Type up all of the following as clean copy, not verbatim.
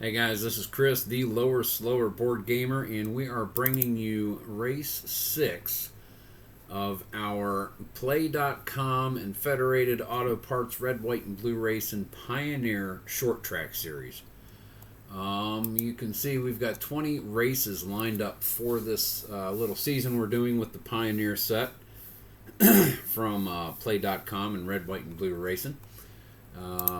Hey guys, this is Chris, the Lower Slower Board Gamer, and we are bringing you Race 6 of our Play.com and Federated Auto Parts Red, White, and Blue Racin Pioneer Short Track Series. You can see we've got 20 races lined up for this little season we're doing with the Pioneer set from Play.com and Red, White, and Blue Racin.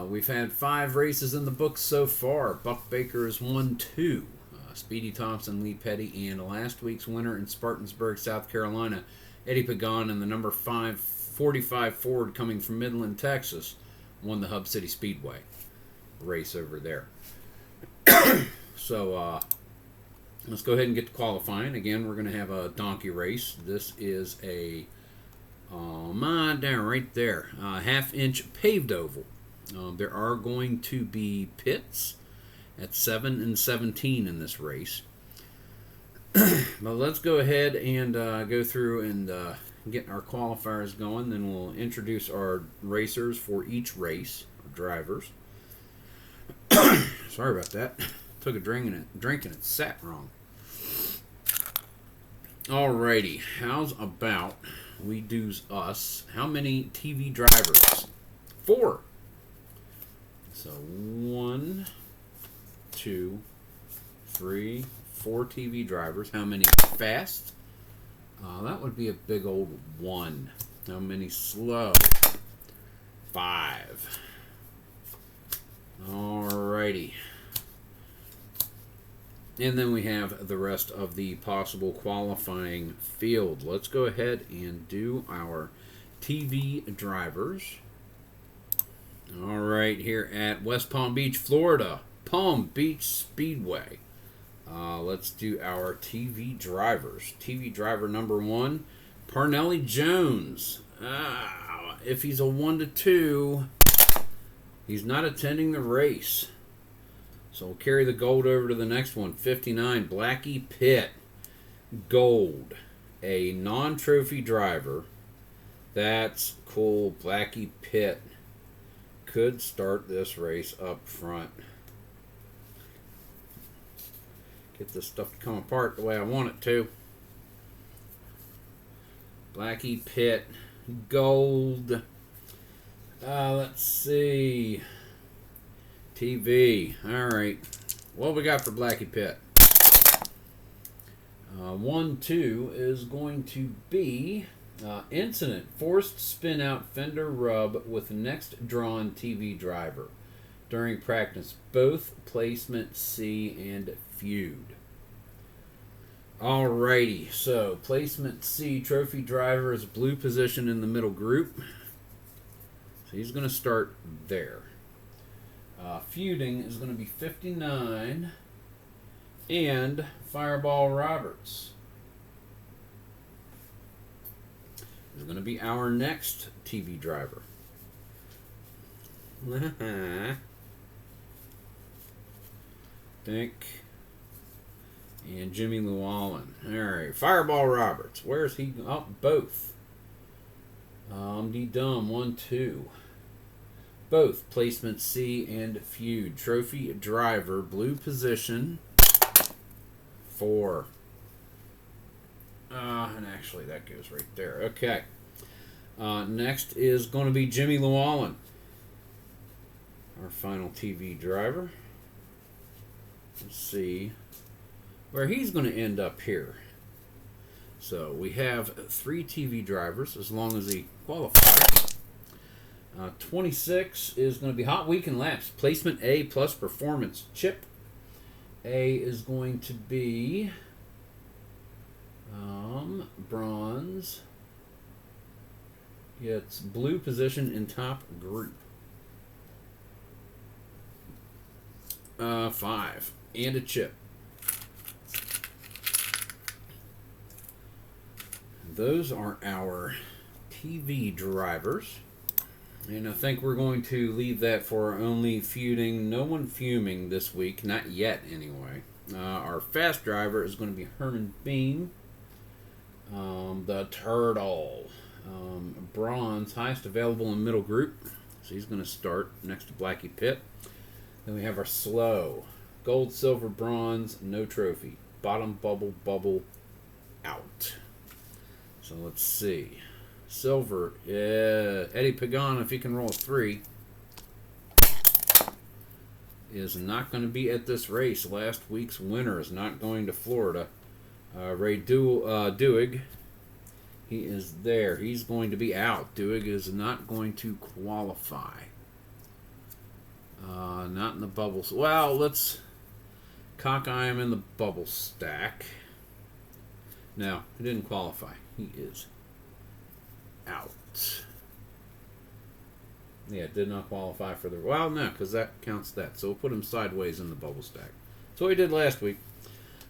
We've had 5 races in the books so far. Buck Baker has won 2. Speedy Thompson, Lee Petty, and last week's winner in Spartansburg, South Carolina, Eddie Pagan, and the number 545 Ford coming from Midland, Texas, won the Hub City Speedway race over there. So let's go ahead and get to qualifying. Again, we're going to have a donkey race. This is a down right there, half-inch paved oval. There are going to be pits at 7 and 17 in this race. But let's go ahead and go through and get our qualifiers going. Then we'll introduce our racers for each race, our drivers. Sorry about that. Took a drink and it sat wrong. Alrighty, how's about we do's us? How many TV drivers? 4. So 1, 2, 3, 4 TV drivers. How many fast? That would be a big old 1. How many slow? 5. Alrighty. And then we have the rest of the possible qualifying field. Let's go ahead and do our TV drivers. All right, here at West Palm Beach, Florida, Palm Beach Speedway. Let's do our TV drivers. TV driver number 1, Parnelli Jones. If he's a 1 to 2, he's not attending the race. So we'll carry the gold over to the next one. 59, Blackie Pitt. Gold. A non-trophy driver. That's cool. Blackie Pitt could start this race up front. Get this stuff to come apart the way I want it to. Blackie Pitt. Gold. Let's see. TV. Alright. What we got for Blackie Pitt? 1-2 is going to be incident. Forced spin out fender rub with next drawn TV driver. During practice, both placement C and feud. Alrighty. So, placement C, trophy driver is blue position in the middle group. So he's going to start there. Feuding is going to be 59 and Fireball Roberts is going to be our next TV driver. Dick and Jimmy Llewellyn. Alright, Fireball Roberts. Where's he? Oh, both. D-Dumb, 1-2. Both placement C and feud. Trophy driver, blue position, 4. And actually that goes right there. Okay. Next is going to be Jimmy Llewellyn, our final TV driver. Let's see where he's going to end up here. So we have 3 TV drivers as long as he qualifies. 26 is going to be Hot Week and Laps. Placement A plus performance. Chip. A is going to be bronze. It's blue position in top group. 5. And a chip. Those are our TV drivers. And I think we're going to leave that for only feuding. No one fuming this week. Not yet, anyway. Our fast driver is going to be Herman Beam. The Turtle. Bronze, highest available in middle group. So he's going to start next to Blackie Pitt. Then we have our slow. Gold, silver, bronze, no trophy. Bottom bubble, bubble, out. So let's see. Silver, Eddie Pagan, if he can roll a 3, is not going to be at this race. Last week's winner is not going to Florida. Ray Duig, he is there. He's going to be out. Duig is not going to qualify. Not in the bubbles. Well, let's cockeye him in the bubble stack. No, he didn't qualify. He is out. Yeah, did not qualify for the... Well, no, because that counts that. So we'll put him sideways in the bubble stack. That's what we did last week.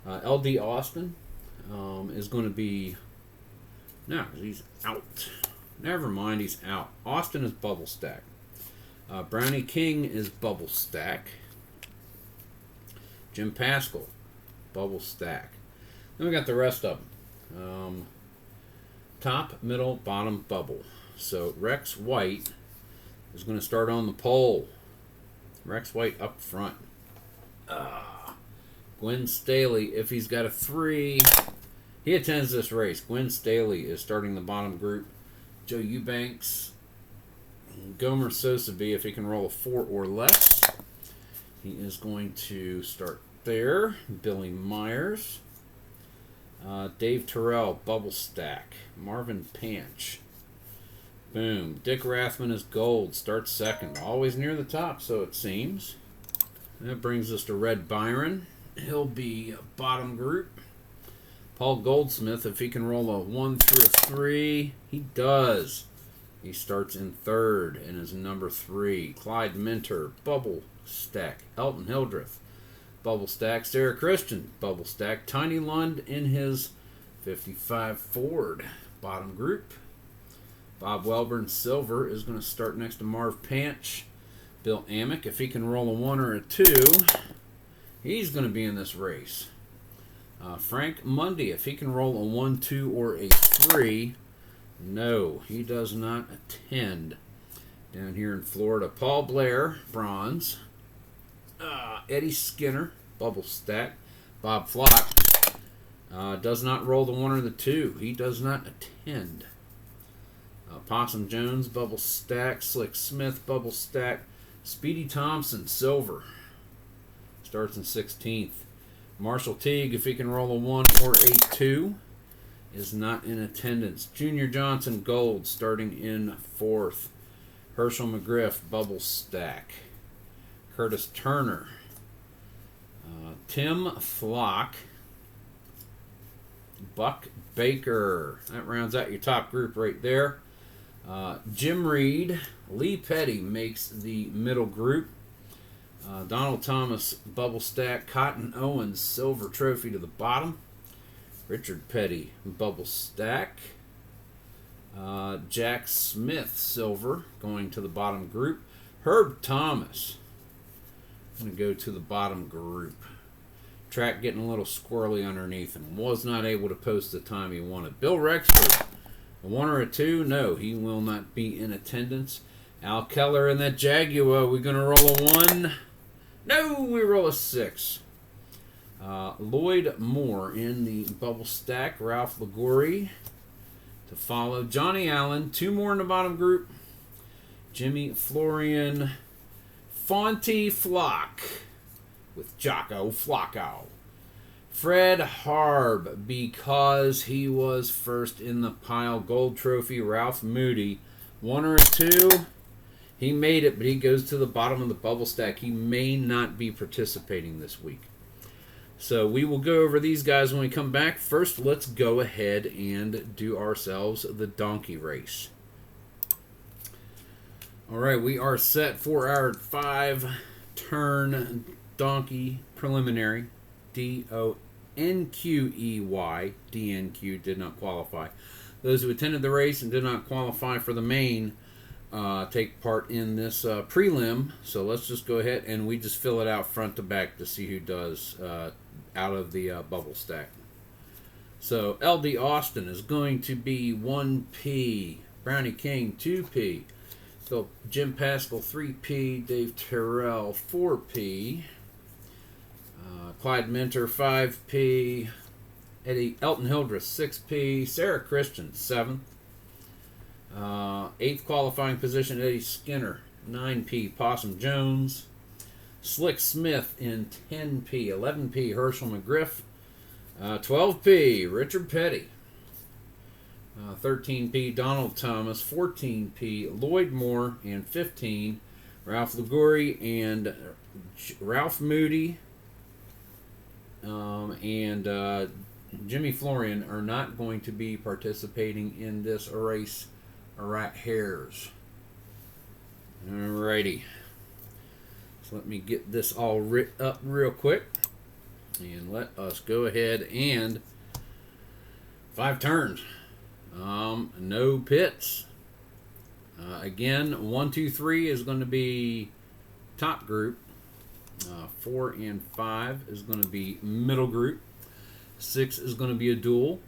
LD Austin is going to be... No, he's out. Never mind, he's out. Austin is bubble stack. Brownie King is bubble stack. Jim Pascal, bubble stack. Then we got the rest of them. Top, middle, bottom, bubble. So Rex White is going to start on the pole. Rex White up front. Gwen Staley, if he's got a 3, he attends this race. Gwen Staley is starting the bottom group. Joe Eubanks, Gomer Sosaby, if he can roll a 4 or less, he is going to start there. Billy Myers. Dave Terrell, bubble stack. Marvin Panch. Boom. Dick Rathman is gold. Starts second. Always near the top, so it seems. That brings us to Red Byron. He'll be bottom group. Paul Goldsmith, if he can roll a 1 through a 3, he does. He starts in third and is number 3. Clyde Minter, bubble stack. Elton Hildreth, bubble stack. Sarah Christian, bubble stack. Tiny Lund in his 55 Ford, bottom group. Bob Welburn, silver, is going to start next to Marv Panch. Bill Amick, if he can roll a 1 or a 2, he's going to be in this race. Frank Mundy, if he can roll a 1, 2, or a 3, no, he does not attend down here in Florida. Paul Blair, bronze. Eddie Skinner, bubble stack. Bob Flock does not roll the 1 or the 2. He does not attend. Possum Jones, bubble stack. Slick Smith, bubble stack. Speedy Thompson, silver, starts in 16th. Marshall Teague, if he can roll a 1 or a 2, is not in attendance. Junior Johnson, gold, starting in 4th. Herschel McGriff, bubble stack. Curtis Turner. Tim Flock. Buck Baker. That rounds out your top group right there. Jim Reed. Lee Petty makes the middle group. Donald Thomas, bubble stack. Cotton Owens, silver trophy to the bottom. Richard Petty, bubble stack. Jack Smith, silver, going to the bottom group. Herb Thomas, going to go to the bottom group. Track getting a little squirrely underneath him. Was not able to post the time he wanted. Bill Rexford, a 1 or a 2? No, he will not be in attendance. Al Keller in that Jaguar, we're going to roll a 1. No, we roll a 6. Lloyd Moore in the bubble stack. Ralph Liguori to follow. Johnny Allen, 2 more in the bottom group. Jimmy Florian. Fonty Flock with Jocko Flacco. Fred Harb, because he was first in the pile. Gold trophy. Ralph Moody, 1 or a 2. He made it, but he goes to the bottom of the bubble stack. He may not be participating this week. So we will go over these guys when we come back. First, let's go ahead and do ourselves the donkey race. All right, we are set for our 5-turn donkey preliminary. DoNQey. DNQ did not qualify. Those who attended the race and did not qualify for the main take part in this prelim. So let's just go ahead and we just fill it out front to back to see who does out of the bubble stack. So LD Austin is going to be 1P. Brownie King 2P. Jim Pascal 3P. Dave Terrell 4P. Clyde Minter 5P. Elton Hildreth 6P. Sarah Christian 7th. 8th qualifying position Eddie Skinner 9P. Possum Jones. Slick Smith in 10P. 11P Herschel McGriff. 12P Richard Petty. 13P Donald Thomas. 14P Lloyd Moore. And 15 Ralph Liguri and Ralph Moody and Jimmy Florian are not going to be participating in this race. Rat hairs. Alrighty. So let me get this all writ up real quick. And let us go ahead and 5 turns. No pits. Again, 1, 2, 3 is going to be top group. 4 and 5 is going to be middle group. 6 is going to be a duel.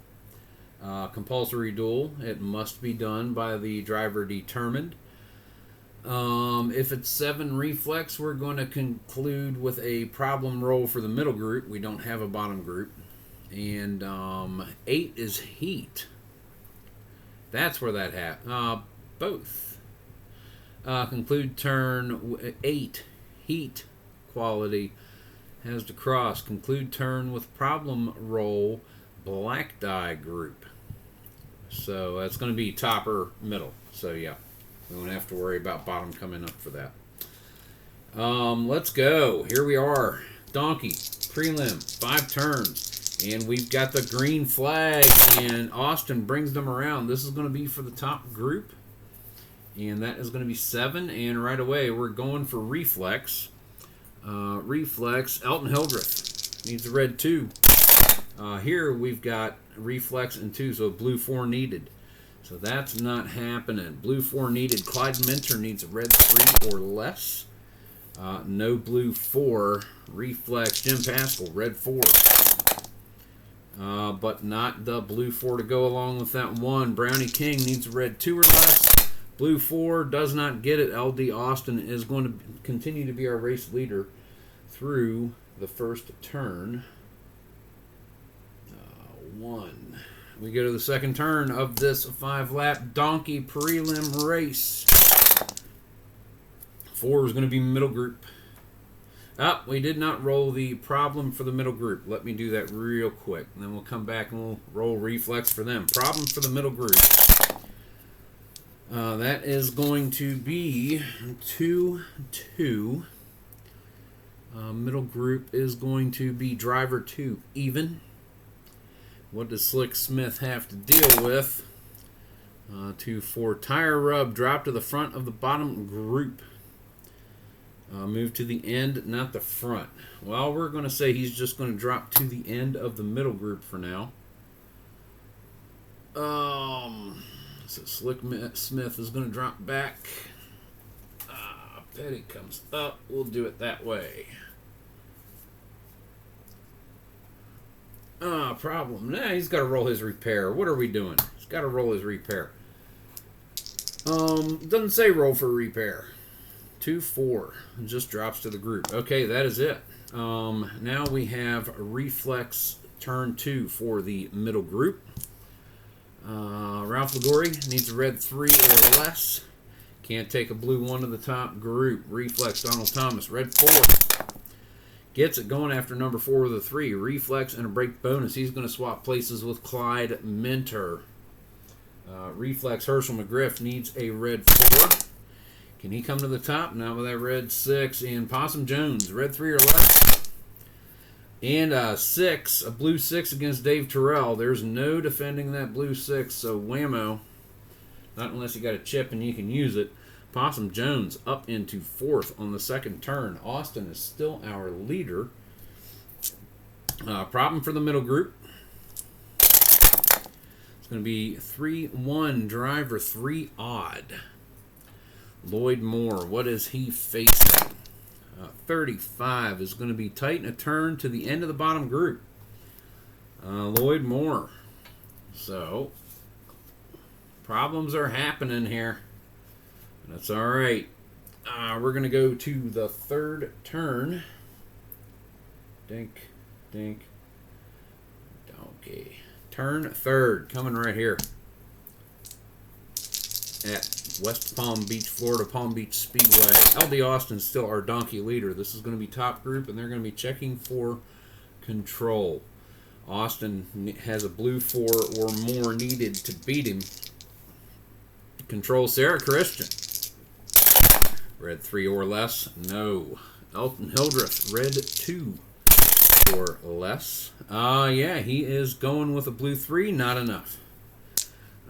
Compulsory duel. It must be done by the driver determined. If it's 7 reflex, we're going to conclude with a problem roll for the middle group. We don't have a bottom group. And 8 is heat. That's where that happened. Both. Conclude turn 8. Heat quality has to cross. Conclude turn with problem roll. Black die group. So that's going to be top or middle. So yeah, we won't have to worry about bottom coming up for that. Let's go. Here we are. DoNQey prelim 5 turns, and we've got the green flag, and Austin brings them around. This is going to be for the top group, and that is going to be 7. And right away we're going for reflex. Reflex. Elton Hildreth needs a red 2. Here we've got reflex and 2, so blue 4 needed. So that's not happening. Blue 4 needed. Clyde Minter needs a red 3 or less. No blue 4. Reflex. Jim Pascal, red 4. But not the blue 4 to go along with that 1. Brownie King needs a red 2 or less. Blue 4 does not get it. LD Austin is going to continue to be our race leader through the first turn. 1. We go to the second turn of this 5-lap DoNQey prelim race. 4 is going to be middle group. We did not roll the problem for the middle group. Let me do that real quick, and then we'll come back and we'll roll reflex for them. Problem for the middle group. That is going to be 2-2. Middle group is going to be driver 2 even. What does Slick Smith have to deal with? 2-4 tire rub. Drop to the front of the bottom group. Move to the end, not the front. Well, we're going to say he's just going to drop to the end of the middle group for now. So Slick Smith is going to drop back. Petty comes up. We'll do it that way. Problem. Nah, he's got to roll his repair. What are we doing? He's got to roll his repair. Doesn't say roll for repair. 2-4. Just drops to the group. Okay, that is it. Now we have reflex turn 2 for the middle group. Ralph Liguri needs a red 3 or less. Can't take a blue 1 to the top group. Reflex Donald Thomas, red 4. Gets it going after number 4 with a 3. Reflex and a brake bonus. He's going to swap places with Clyde Minter. Reflex Herschel McGriff needs a red 4. Can he come to the top? Not with that red 6. And Possum Jones, red 3 or less. And a blue 6 against Dave Terrell. There's no defending that blue 6, so whammo. Not unless you got a chip and you can use it. Possum Jones up into 4th on the second turn. Austin is still our leader. Problem for the middle group. It's going to be 3-1 driver 3 odd. Lloyd Moore, what is he facing? 35 is going to be tight in a turn to the end of the bottom group. Lloyd Moore. So, problems are happening here. That's all right. We're going to go to the third turn Dink, dink. DoNQey. Turn third, coming right here at West Palm Beach, Florida, Palm Beach Speedway. LD Austin's still our DoNQey leader. This is going to be top group, and they're going to be checking for control. Austin has a blue 4 or more needed to beat him. Control Sarah Christian. Red 3 or less, no. Elton Hildreth, red 2 or less. Yeah, he is going with a blue 3, not enough.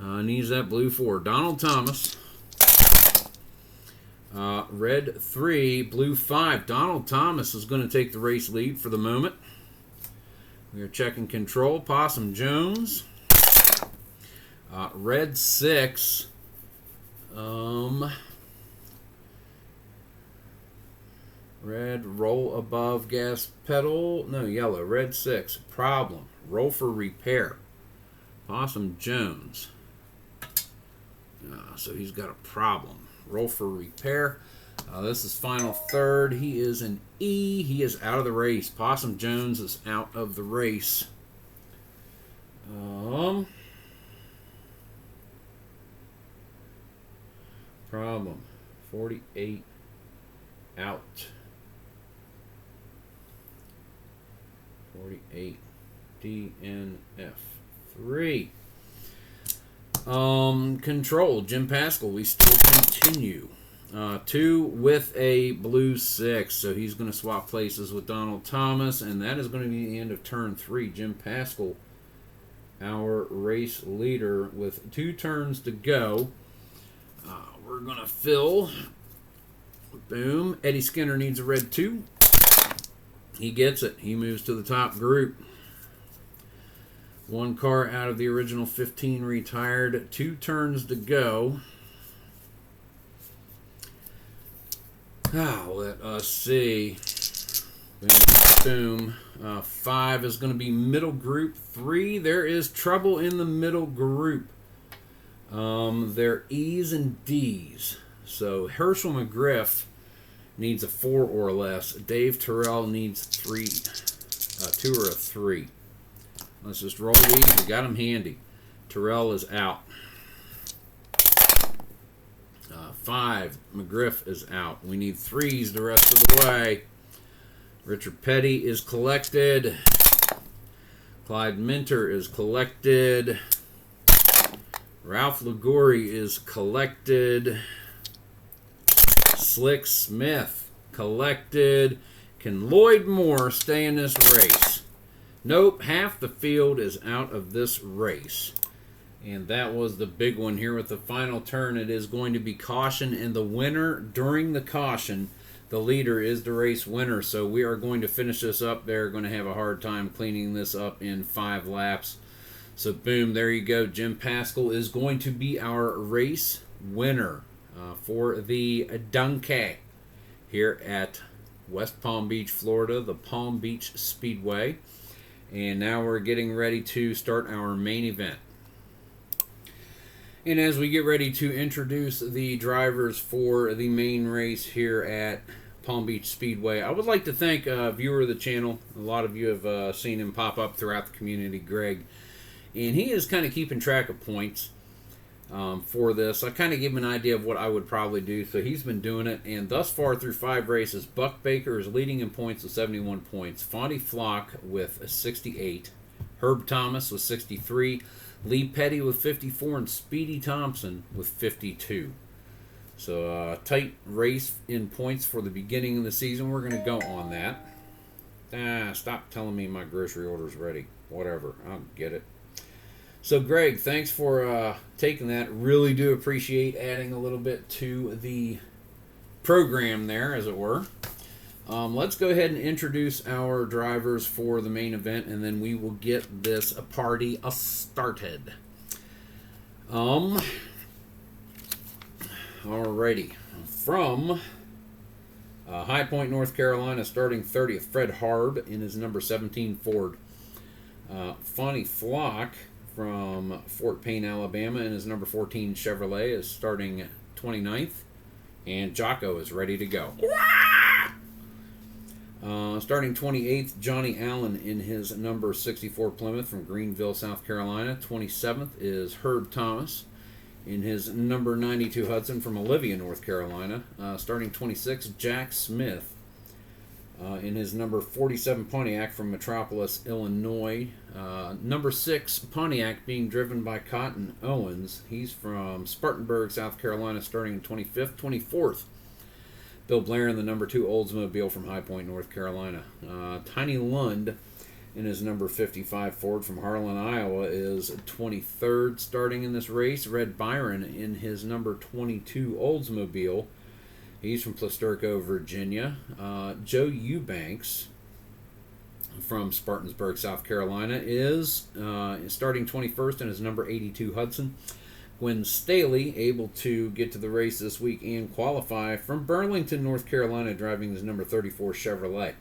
Needs that blue 4. Donald Thomas, red 3, blue 5. Donald Thomas is going to take the race lead for the moment. We are checking control. Possum Jones, red 6. Red, roll above gas pedal. No, yellow. Red 6. Problem. Roll for repair. Possum Jones. So he's got a problem. Roll for repair. This is final third. He is an E. He is out of the race. Possum Jones is out of the race. Problem. 48 out. 48 DNF 3. Control Jim Pascal. We still continue. 2 with a blue 6, so he's going to swap places with Donald Thomas, and that is going to be the end of turn 3. Jim Pascal, our race leader, with 2 turns to go. We're going to fill. Boom. Eddie Skinner needs a red 2. He gets it. He moves to the top group. 1 car out of the original 15 retired. 2 turns to go. Let us see. Boom. 5 is going to be middle group. 3, there is trouble in the middle group. They're E's and D's. So Herschel McGriff needs a 4 or less. Dave Terrell needs 3, 2 or a 3. Let's just roll these. We got them handy. Terrell is out. 5, McGriff is out. We need 3s the rest of the way. Richard Petty is collected. Clyde Minter is collected. Ralph Ligori is collected. Slick Smith collected. Can Lloyd Moore stay in this race? Nope, half the field is out of this race. And that was the big one here with the final turn. It is going to be caution, and the winner during the caution, the leader is the race winner. So we are going to finish this up. They're going to have a hard time cleaning this up in 5 laps. So boom, there you go. Jim Pascal is going to be our race winner for the DoNQey here at West Palm Beach, Florida, the Palm Beach Speedway. And now we're getting ready to start our main event. And as we get ready to introduce the drivers for the main race here at Palm Beach Speedway, I would like to thank a viewer of the channel. A lot of you have seen him pop up throughout the community, Greg. And he is kind of keeping track of points for this. I kind of gave him an idea of what I would probably do. So he's been doing it. And thus far through 5 races, Buck Baker is leading in points with 71 points. Fonty Flock with 68. Herb Thomas with 63. Lee Petty with 54, and Speedy Thompson with 52. So tight race in points for the beginning of the season. We're going to go on that. Stop telling me my grocery order's ready. Whatever, I'll get it. So Greg, thanks for taking that. Really do appreciate adding a little bit to the program there, as it were. Let's go ahead and introduce our drivers for the main event, and then we will get this party started. Alrighty. From High Point, North Carolina, starting 30th, Fred Harb in his number 17 Ford. Fonty Flock from Fort Payne, Alabama, in his number 14 Chevrolet is starting 29th. And Jocko is ready to go. Starting Starting 28th, Johnny Allen in his number 64 Plymouth from Greenville, South Carolina. 27th is Herb Thomas in his number 92 Hudson from Olivia, North Carolina. Starting 26th, Jack Smith in his number 47 Pontiac from Metropolis, Illinois. Number 6 Pontiac being driven by Cotton Owens. He's from Spartanburg, South Carolina, starting in 25th. 24th, Bill Blair in the number 2 Oldsmobile from High Point, North Carolina. Tiny Lund in his number 55 Ford from Harlan, Iowa is 23rd starting in this race. Red Byron in his number 22 Oldsmobile. He's from Plasterco, Virginia. Joe Eubanks from Spartanburg, South Carolina is starting 21st in his number 82 Hudson. Gwen Staley able to get to the race this week and qualify from Burlington, North Carolina, driving his number 34 Chevrolet.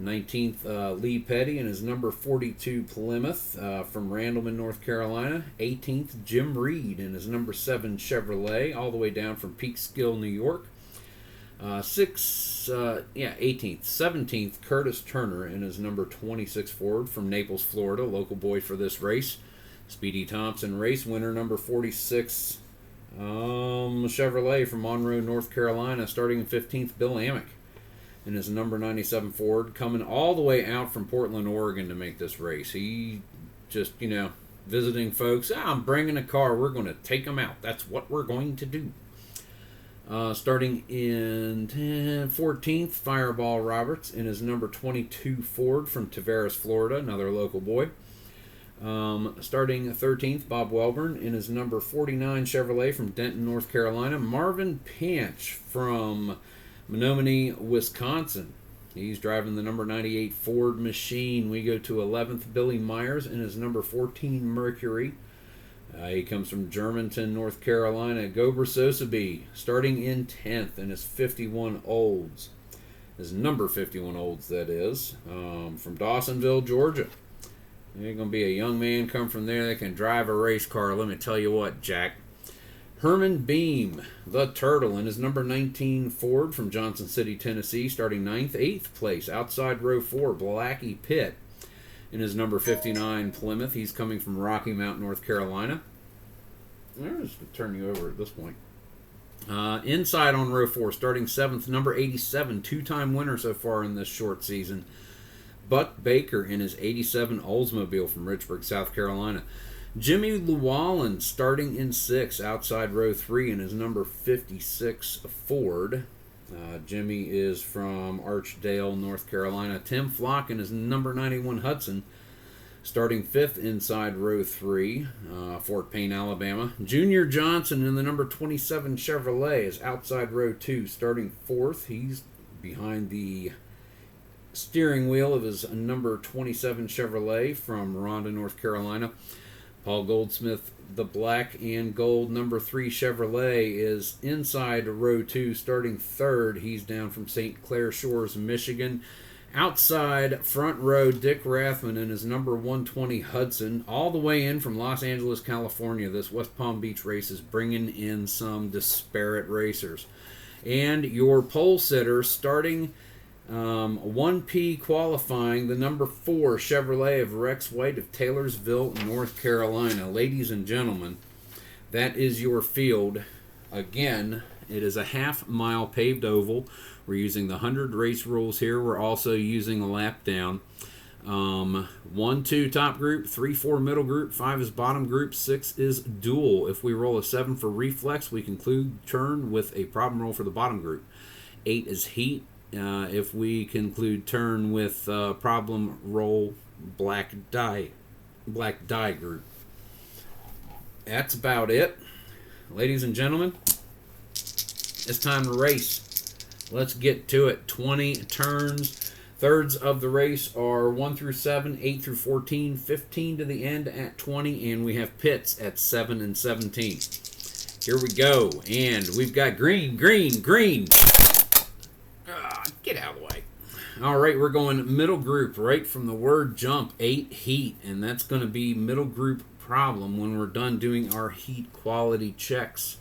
19th, Lee Petty in his number 42 Plymouth from Randleman, North Carolina. 18th, Jim Reed in his number 7 Chevrolet, all the way down from Peekskill, New York. 18th. 17th, Curtis Turner in his number 26 Ford from Naples, Florida, local boy for this race. Speedy Thompson, race winner, number 46 Chevrolet from Monroe, North Carolina. Starting in 15th, Bill Amick in his number 97 Ford, coming all the way out from Portland, Oregon to make this race. He just, visiting folks. I'm bringing a car. We're going to take them out. That's what we're going to do. Starting in 14th, Fireball Roberts in his number 22 Ford from Tavares, Florida, another local boy. Starting 13th, Bob Welburn in his number 49 Chevrolet from Denton, North Carolina. Marvin Panch from Menominee, Wisconsin. He's driving the number 98 Ford Machine. We go to 11th, Billy Myers in his number 14 Mercury. He comes from Germantown, North Carolina. Gober Sosabe starting in 10th in his 51 Olds. His number 51 Olds, that is, from Dawsonville, Georgia. There's going to be a young man come from there that can drive a race car. Let me tell you what, Jack. Herman Beam, the Turtle, in his number 19 Ford from Johnson City, Tennessee, starting 9th. 8th place, outside row 4, Blackie Pitt in his number 59 Plymouth. He's coming from Rocky Mount, North Carolina. I'm just going to turn you over at this point. Inside on row 4, starting 7th, number 87, two-time winner so far in this short season, Buck Baker in his 87 Oldsmobile from Richburg, South Carolina. Jimmy Llewellyn starting in 6th, outside row 3 in his number 56 Ford. Jimmy is from Archdale, North Carolina. Tim Flock in his number 91 Hudson, starting 5th inside row 3, Fort Payne, Alabama. Junior Johnson in the number 27 Chevrolet is outside row 2, starting 4th. He's behind the steering wheel of his number 27 Chevrolet from Rhonda, North Carolina. Paul Goldsmith, the black and gold number 3 Chevrolet, is inside row 2, starting 3rd. He's down from St. Clair Shores, Michigan. Outside front row, Dick Rathman in his number 120 Hudson, all the way in from Los Angeles, California. This West Palm Beach race is bringing in some disparate racers. And your pole sitter starting 1P qualifying, the number 4 Chevrolet of Rex White of Taylorsville, North Carolina. Ladies and gentlemen, that is your field. Again, it is a half-mile paved oval. We're using the 100 race rules here. We're also using a lap down. 1, 2 top group, 3, 4 middle group, 5 is bottom group, 6 is dual. If we roll a 7 for reflex, we conclude turn with a problem roll for the bottom group. 8 is heat. If we conclude turn with problem roll black die group. That's about it. Ladies and gentlemen, it's time to race. Let's get to it. 20 turns. Thirds of the race are 1 through 7, 8 through 14, 15 to the end at 20, and we have pits at 7 and 17. Here we go, and we've got green. Get out of the way. All right, we're going middle group right from the word jump, 8 heat, and that's going to be middle group problem when we're done doing our heat quality checks.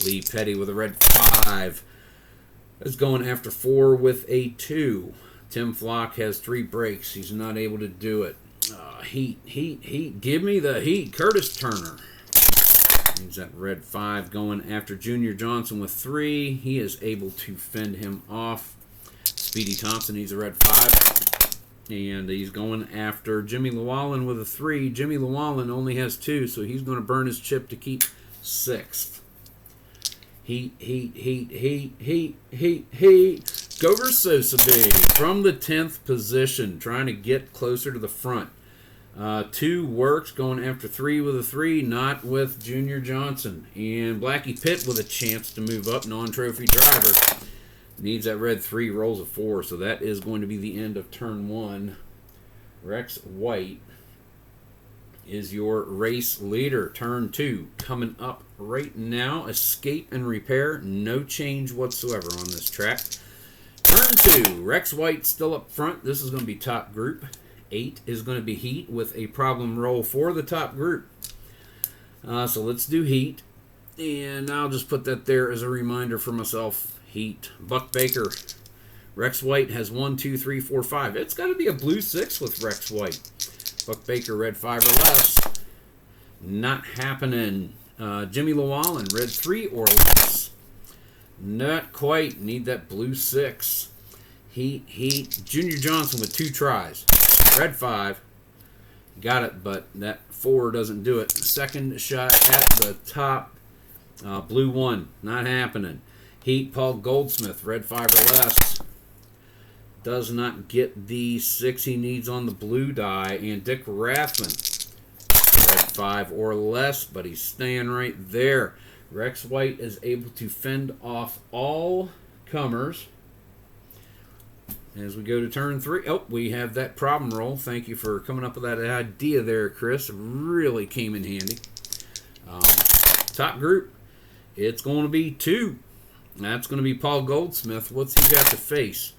Lee Petty with a red 5 is going after 4 with a 2. Tim Flock has 3 breaks. He's not able to do it. Heat. Give me the heat. Curtis Turner. He's at red 5 going after Junior Johnson with 3. He is able to fend him off. Speedy Thompson needs a red 5. And he's going after Jimmy Llewellyn with a 3. Jimmy Llewellyn only has 2, so he's going to burn his chip to keep 6th. Heat. Gover Sosa, baby, from the 10th position, trying to get closer to the front. 2 works, going after 3 with a 3, not with Junior Johnson. And Blackie Pitt with a chance to move up, non-trophy driver. Needs that red 3, rolls a 4, so that is going to be the end of turn 1. Rex White is your race leader. Turn 2 coming up right now. Escape and repair, no change whatsoever on this track. Turn 2, Rex White still up front. This is going to be top group. 8 is going to be heat with a problem roll for the top group. So let's do heat. And I'll just put that there as a reminder for myself. Heat. Buck Baker. Rex White has 1, 2, 3, 4, 5. It's got to be a blue 6 with Rex White. Buck Baker, red 5 or less. Not happening. Jimmy Llewellyn, red 3 or less. Not quite. Need that blue 6. Heat. Junior Johnson with 2 tries. Red 5. Got it, but that 4 doesn't do it. Second shot at the top. Blue 1. Not happening. Heat. Paul Goldsmith, red 5 or less. Does not get the 6 he needs on the blue die. And Dick Rathman, red 5 or less, but he's staying right there. Rex White is able to fend off all comers. As we go to turn 3, we have that problem roll. Thank you for coming up with that idea there, Chris. It really came in handy. Top group, it's going to be 2. That's going to be Paul Goldsmith. What's he got to face?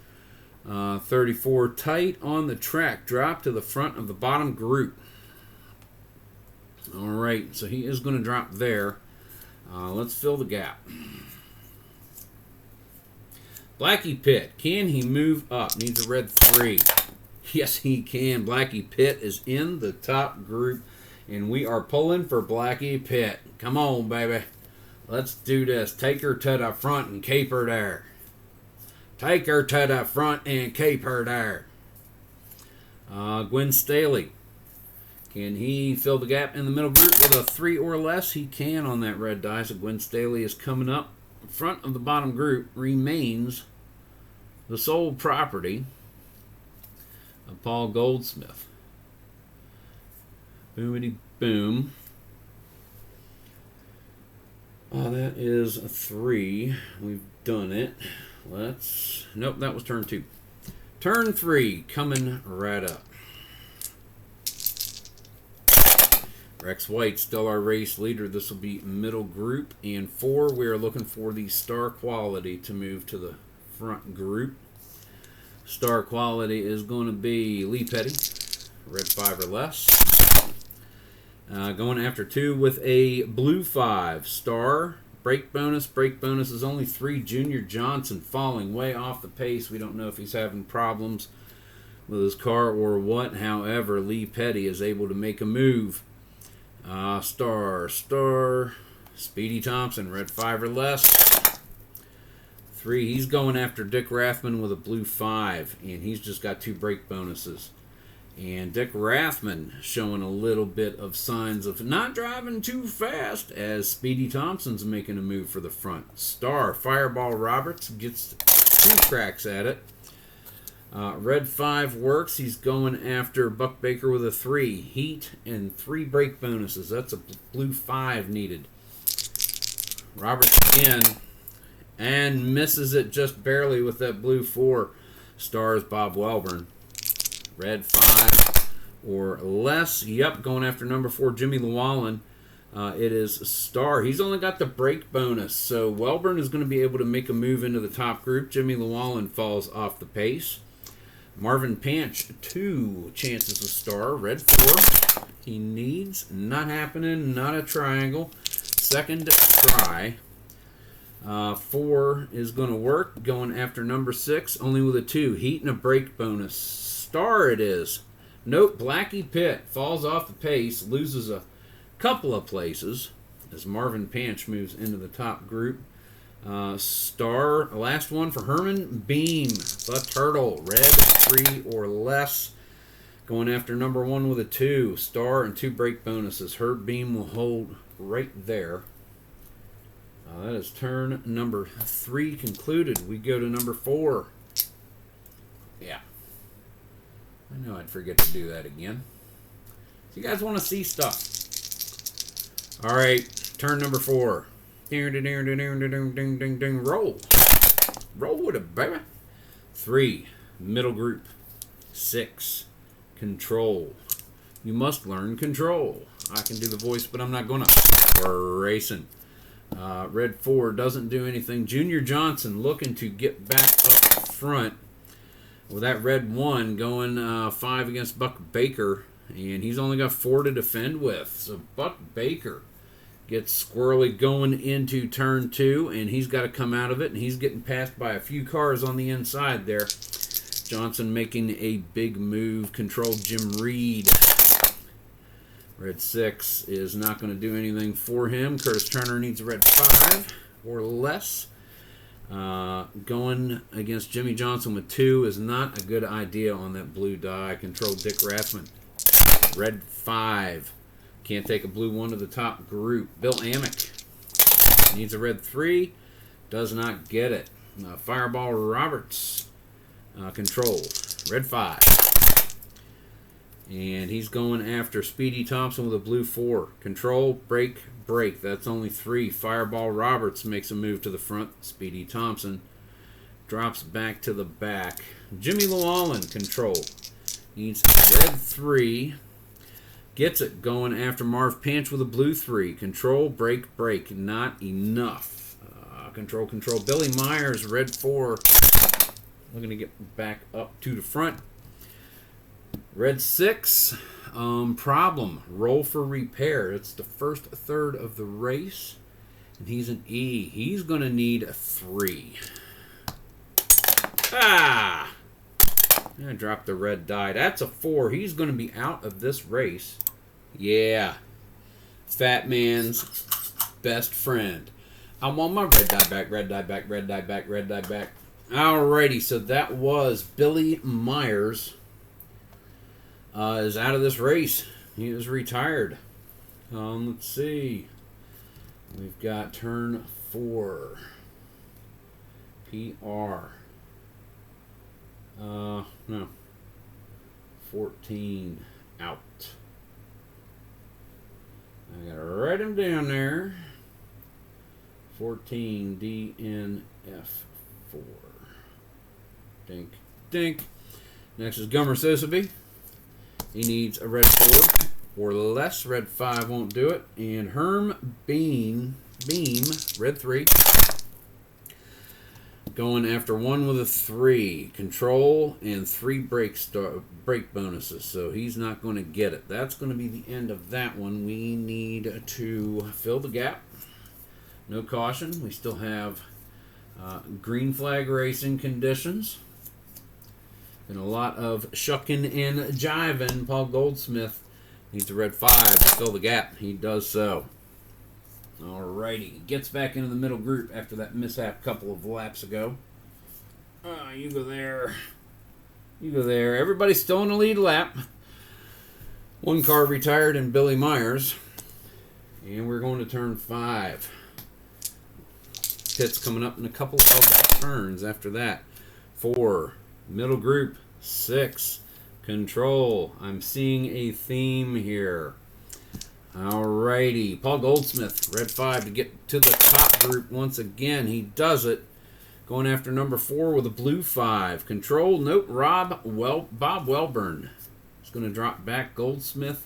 34 tight on the track. Drop to the front of the bottom group. All right, so he is going to drop there. Let's fill the gap. Blackie Pitt, can he move up? Needs a red 3. Yes, he can. Blackie Pitt is in the top group, and we are pulling for Blackie Pitt. Come on, baby. Let's do this. Take her to the front and keep her there. Take her to the front and keep her there. Gwen Staley. Can he fill the gap in the middle group with a 3 or less? He can on that red die. So Gwen Staley is coming up. Front of the bottom group remains the sole property of Paul Goldsmith. Boomity boom. That is a 3. We've done it. Nope, that was turn 2. Turn 3 coming right up. Rex White, still our race leader. This will be middle group. And 4, we are looking for the star quality to move to the front group. Star quality is going to be Lee Petty, red 5 or less. Going after 2 with a blue 5. Star, break bonus. Break bonus is only 3. Junior Johnson falling way off the pace. We don't know if he's having problems with his car or what. However, Lee Petty is able to make a move. Star, Speedy Thompson, red 5 or less. 3, he's going after Dick Rathman with a blue 5, and he's just got 2 break bonuses. And Dick Rathman showing a little bit of signs of not driving too fast as Speedy Thompson's making a move for the front. Star, Fireball Roberts gets 2 cracks at it. Red 5 works. He's going after Buck Baker with a 3. Heat and 3 brake bonuses. That's a blue 5 needed. Roberts again. And misses it just barely with that blue 4. Stars Bob Welburn. Red 5 or less. Yep, going after number 4, Jimmy Llewellyn. It is Star. He's only got the brake bonus. So Welburn is going to be able to make a move into the top group. Jimmy Llewellyn falls off the pace. Marvin Panch, 2 chances with Star. Red 4. He needs. Not happening. Not a triangle. Second try. 4 is going to work, going after number 6, only with a 2. Heat and a brake bonus. Star it is. Nope, Blackie Pitt falls off the pace, loses a couple of places as Marvin Panch moves into the top group. Star, last one for Herman Beam, the Turtle, red 3 or less. Going after number 1 with a 2. Star and 2 brake bonuses. Herb Beam will hold right there. That is turn number 3 concluded. We go to number 4. Yeah. I know I'd forget to do that again. So you guys want to see stuff. All right, turn number 4. Ding, ding, ding, ding, ding, ding, ding, ding, ding. Roll. Roll with it, baby. 3, middle group. 6, control. You must learn control. I can do the voice, but I'm not going to. We're racing. Red 4 doesn't do anything. Junior Johnson looking to get back up front with that red 1 going 5 against Buck Baker, and he's only got 4 to defend with. So Buck Baker gets squirrely going into turn 2, and he's got to come out of it, and he's getting passed by a few cars on the inside there. Johnson making a big move. Control Jim Reed. Red 6 is not going to do anything for him. Curtis Turner needs a red 5 or less. Going against Jimmy Johnson with 2 is not a good idea on that blue die. Control Dick Rassman. Red 5. Can't take a blue 1 to the top group. Bill Amick needs a red 3. Does not get it. Fireball Roberts. Control. Red 5. And he's going after Speedy Thompson with a blue 4. Control, brake, brake. That's only 3. Fireball Roberts makes a move to the front. Speedy Thompson drops back to the back. Jimmy Llewellyn, control. Needs red 3. Gets it going after Marv Panch with a blue 3. Control, brake, brake. Not enough. Control, control. Billy Myers, red 4. Looking to get back up to the front. Red 6, problem. Roll for repair. It's the first third of the race, and he's an E. He's going to need a 3. Ah! I dropped the red die. That's a 4. He's going to be out of this race. Yeah. Fat man's best friend. I want my red die back, red die back, red die back, red die back. Alrighty, so that was Billy Myers. Is out of this race. He is retired. Let's see. We've got turn 4. PR. No. 14 out. I gotta write him down there. 14 DNF4. Dink. Dink. Next is Gummer Sosaby. He needs a red 4 or less. Red 5 won't do it. And Herm Beam, red 3. Going after 1 with a 3. Control and 3 brake bonuses. So he's not going to get it. That's going to be the end of that one. We need to fill the gap. No caution. We still have green flag racing conditions. And a lot of shucking and jiving. Paul Goldsmith needs a red 5 to fill the gap. He does so. Alrighty. Gets back into the middle group after that mishap a couple of laps ago. You go there. You go there. Everybody's still in the lead lap. 1 car retired and Billy Myers. And we're going to turn 5. Pit's coming up in a couple of turns after that. 4. Middle group. 6. Control. I'm seeing a theme here. Alrighty. Paul Goldsmith, red 5 to get to the top group once again. He does it. Going after number 4 with a blue 5. Control. Nope. Bob Welburn is going to drop back. Goldsmith,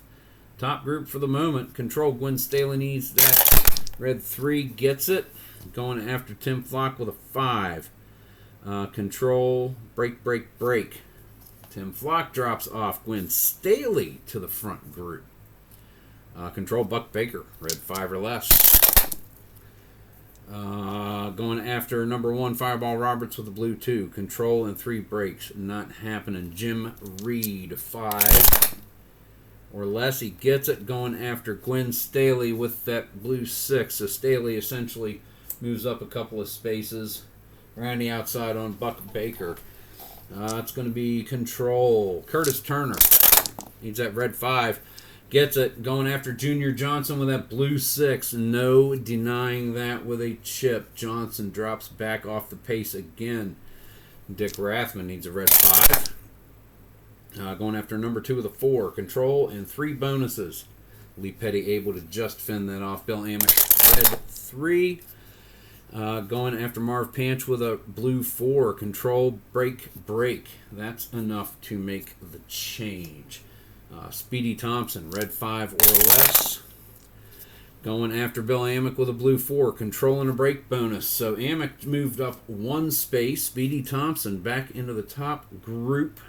top group for the moment. Control. Gwen Staley needs that. Red 3 gets it. Going after Tim Flock with a 5. Control, brake, brake, brake. Tim Flock drops off. Gwen Staley to the front group. Control, Buck Baker, red 5 or less. Going after number 1, Fireball Roberts with a blue 2. Control and 3 brakes. Not happening. Jim Reed, 5 or less. He gets it. Going after Gwen Staley with that blue 6. So Staley essentially moves up a couple of spaces. Around the outside on Buck Baker. It's going to be Control. Curtis Turner needs that red 5. Gets it. Going after Junior Johnson with that blue 6. No denying that with a chip. Johnson drops back off the pace again. Dick Rathman needs a red 5. Going after number 2 with a 4. Control and 3 bonuses. Lee Petty able to just fend that off. Bill Amick, red 3. Going after Marv Panch with a blue 4. Control, brake. That's enough to make the change. Speedy Thompson, red 5 or less. Going after Bill Amick with a blue 4. Control and a brake bonus. So Amick moved up 1 space. Speedy Thompson back into the top group.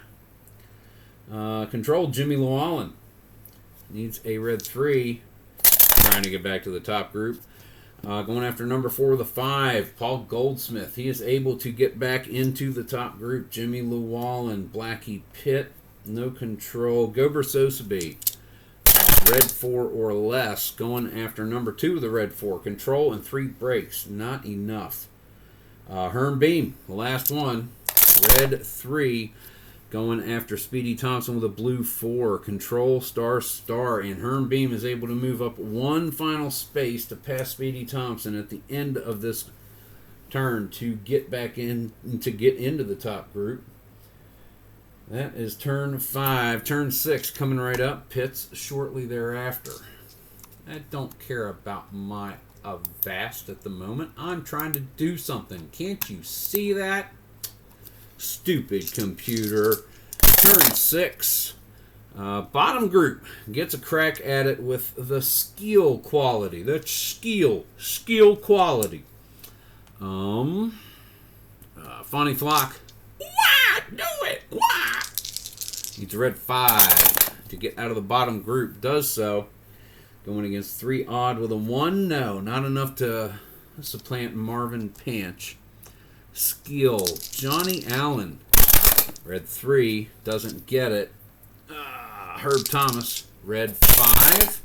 Control, Jimmy Llewellyn needs a red 3. Trying to get back to the top group. Going after number 4 with a 5, Paul Goldsmith. He is able to get back into the top group. Jimmy Llewellyn, Blackie Pitt, no control. Gober Sosaby, red 4 or less. Going after number 2 with a red 4, control and 3 brakes. Not enough. Herm Beam, the last one, red 3. Going after Speedy Thompson with a blue 4. Control, star. And Herm Beam is able to move up 1 final space to pass Speedy Thompson at the end of this turn to get back in, to get into the top group. That is turn 5. Turn 6 coming right up. Pits shortly thereafter. I don't care about my Avast at the moment. I'm trying to do something. Can't you see that? Stupid computer. Turn 6. Bottom group gets a crack at it with the skill quality. That's skill quality. Funny Flock. What? Do it. What? Needs a red 5 to get out of the bottom group. Does so. Going against 3 odd with a 1. No, not enough to supplant Marvin Panch. Skill, Johnny Allen, red 3, doesn't get it. Herb Thomas, red 5.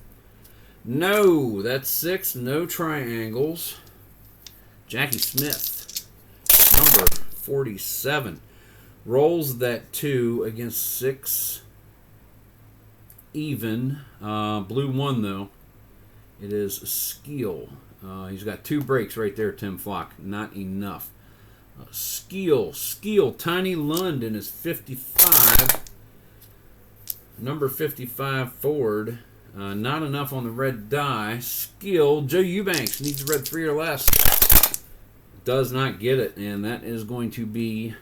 No, that's 6, no triangles. Jackie Smith, number 47, rolls that 2 against 6 even. Blue 1 though. It is skill. He's got 2 breaks right there, Tim Flock. Not enough. Skill, Tiny Lund in his 55, number 55 Ford, not enough on the red die. Skill, Joe Eubanks needs a red 3 or less, does not get it, and that is going to be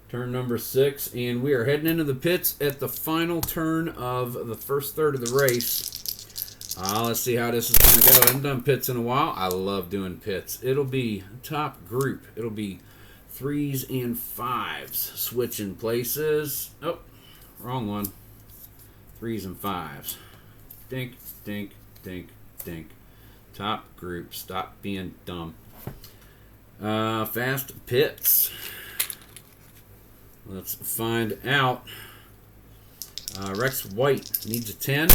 turn number 6, and we are heading into the pits at the final turn of the first third of the race. Let's see how this is going to go. I haven't done pits in a while. I love doing pits. It'll be top group. It'll be 3s and 5s. Switching places. Oh, wrong one. 3s and 5s. Dink, dink, dink, dink. Top group. Stop being dumb. Fast pits. Let's find out. Rex White needs a 10.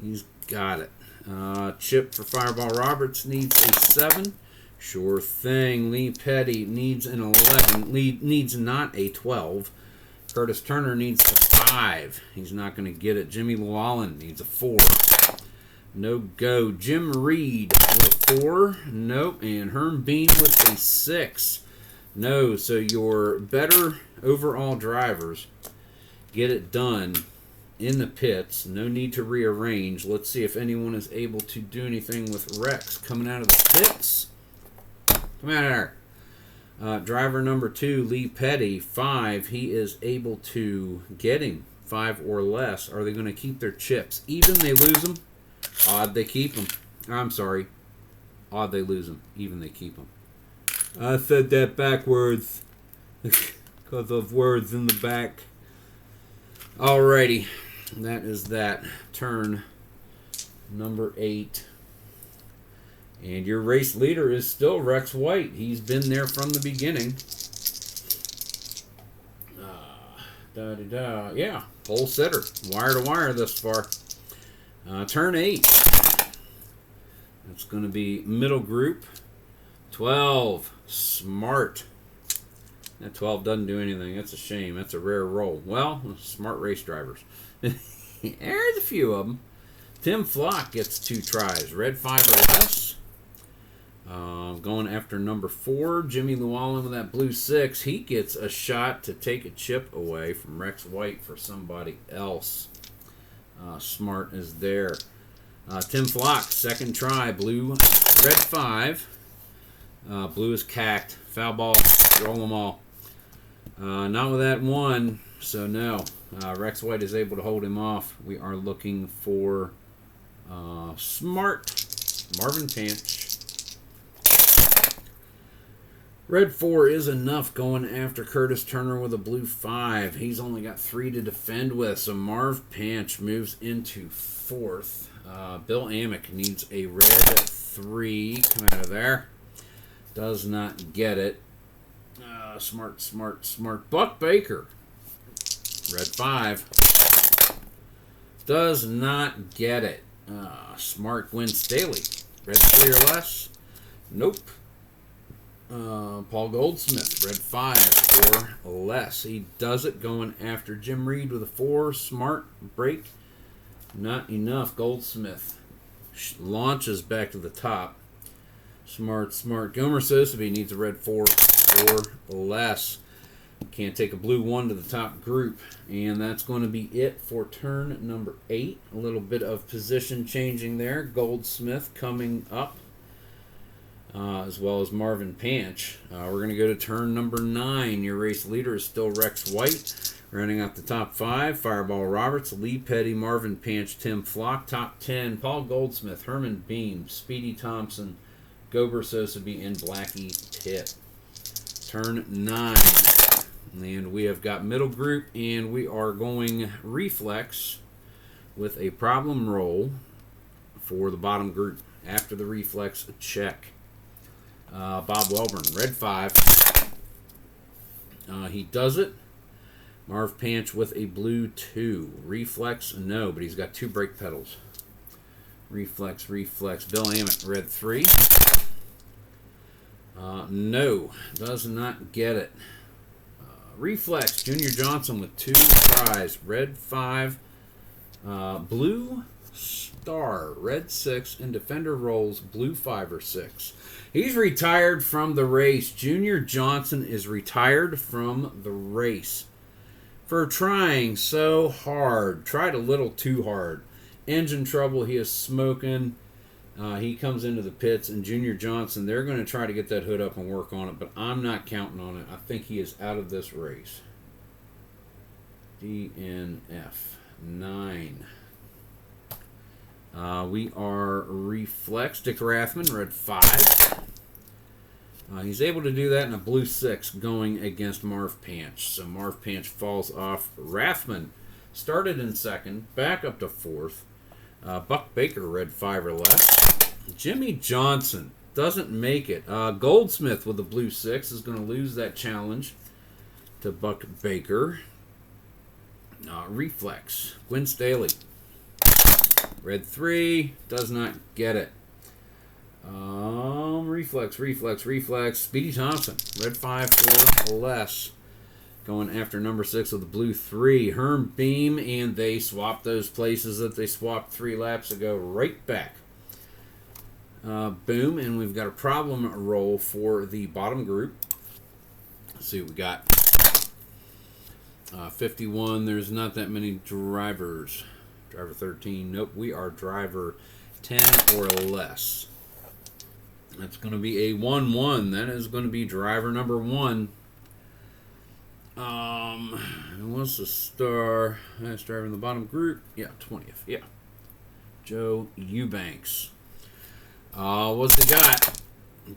He's got it. Chip for Fireball Roberts needs a 7. Sure thing. Lee Petty needs an 11. Lee needs not a 12. Curtis Turner needs a 5. He's not going to get it. Jimmy Llewellyn needs a 4. No go. Jim Reed with a 4. Nope. And Herm Bean with a 6. No. So your better overall drivers get it done in the pits. No need to rearrange. Let's see if anyone is able to do anything with Rex coming out of the pits. Come out of there. Driver number 2, Lee Petty, 5. He is able to get him 5 or less. Are they going to keep their chips? Even they lose them. Odd they keep them. I'm sorry. Odd they lose them. Even they keep them. I said that backwards because of words in the back. Alrighty. That is that. Turn number 8. And your race leader is still Rex White. He's been there from the beginning. Yeah, pole sitter. Wire to wire this far. Turn 8. That's going to be middle group. 12. Smart. That 12 doesn't do anything. That's a shame. That's a rare roll. Well, smart race drivers. There's a few of them. Tim Flock gets 2 tries. Red 5 or less. Going after number 4. Jimmy Llewellyn with that blue 6. He gets a shot to take a chip away from Rex White for somebody else. Smart is there. Tim Flock, second try. Blue, red 5. Blue is cacked. Foul ball. Roll them all. Not with that 1. So no. Rex White is able to hold him off. We are looking for Smart. Marvin Panch. Red 4 is enough going after Curtis Turner with a blue 5. He's only got 3 to defend with, so Marv Panch moves into 4th. Bill Amick needs a red 3. Come out of there. Does not get it. Smart. Buck Baker. Red 5. Does not get it. Smart Gwen Staley. Red 3 or less. Nope. Paul Goldsmith, red 5 or less. He does it going after Jim Reed with a 4. Smart break. Not enough. Goldsmith launches back to the top. Smart. Gomer Sotheby needs a red 4 or less. Can't take a blue 1 to the top group. And that's going to be it for turn number 8. A little bit of position changing there. Goldsmith coming up. As well as Marvin Panch. We're going to go to turn number 9. Your race leader is still Rex White. Rounding out the top 5, Fireball Roberts, Lee Petty, Marvin Panch, Tim Flock. Top 10, Paul Goldsmith, Herman Beam, Speedy Thompson, Gober Sotheby, and Blackie Pitt. Turn 9. And we have got middle group, and we are going reflex with a problem roll for the bottom group. After the reflex check. Bob Welburn, red 5. He does it. Marv Panch with a blue 2. Reflex, no, but he's got 2 brake pedals. Reflex. Bill Amick, red 3. No, does not get it. Reflex, Junior Johnson with 2 tries. Red 5. Blue Star, red 6, and defender rolls blue 5 or 6. He's retired from the race. Junior Johnson is retired from the race for trying so hard. Tried a little too hard. Engine trouble. He is smoking. He comes into the pits, and Junior Johnson, they're going to try to get that hood up and work on it, but I'm not counting on it. I think he is out of this race. DNF 9. We are reflex. Dick Rathman, red 5. He's able to do that in a blue 6 going against Marv Panch. So Marv Panch falls off. Rathman started in 2nd, back up to 4th. Buck Baker, red 5 or less. Jimmy Johnson doesn't make it. Goldsmith with the blue 6 is going to lose that challenge to Buck Baker. Reflex. Gwen Staley. Red 3 does not get it. Reflex. Speedy Thompson. Red 5 or less. Going after number 6 with the blue 3. Herm Beam, and they swapped those places that they swapped 3 laps ago right back. Boom, and we've got a problem roll for the bottom group. Let's see what we got. 51, there's not that many drivers. Driver 13, nope, we are driver 10 or less. That's going to be a 1-1. That is going to be driver number 1. What's the star? That's driver in the bottom group. Yeah, 20th. Yeah. Joe Eubanks. What's he got?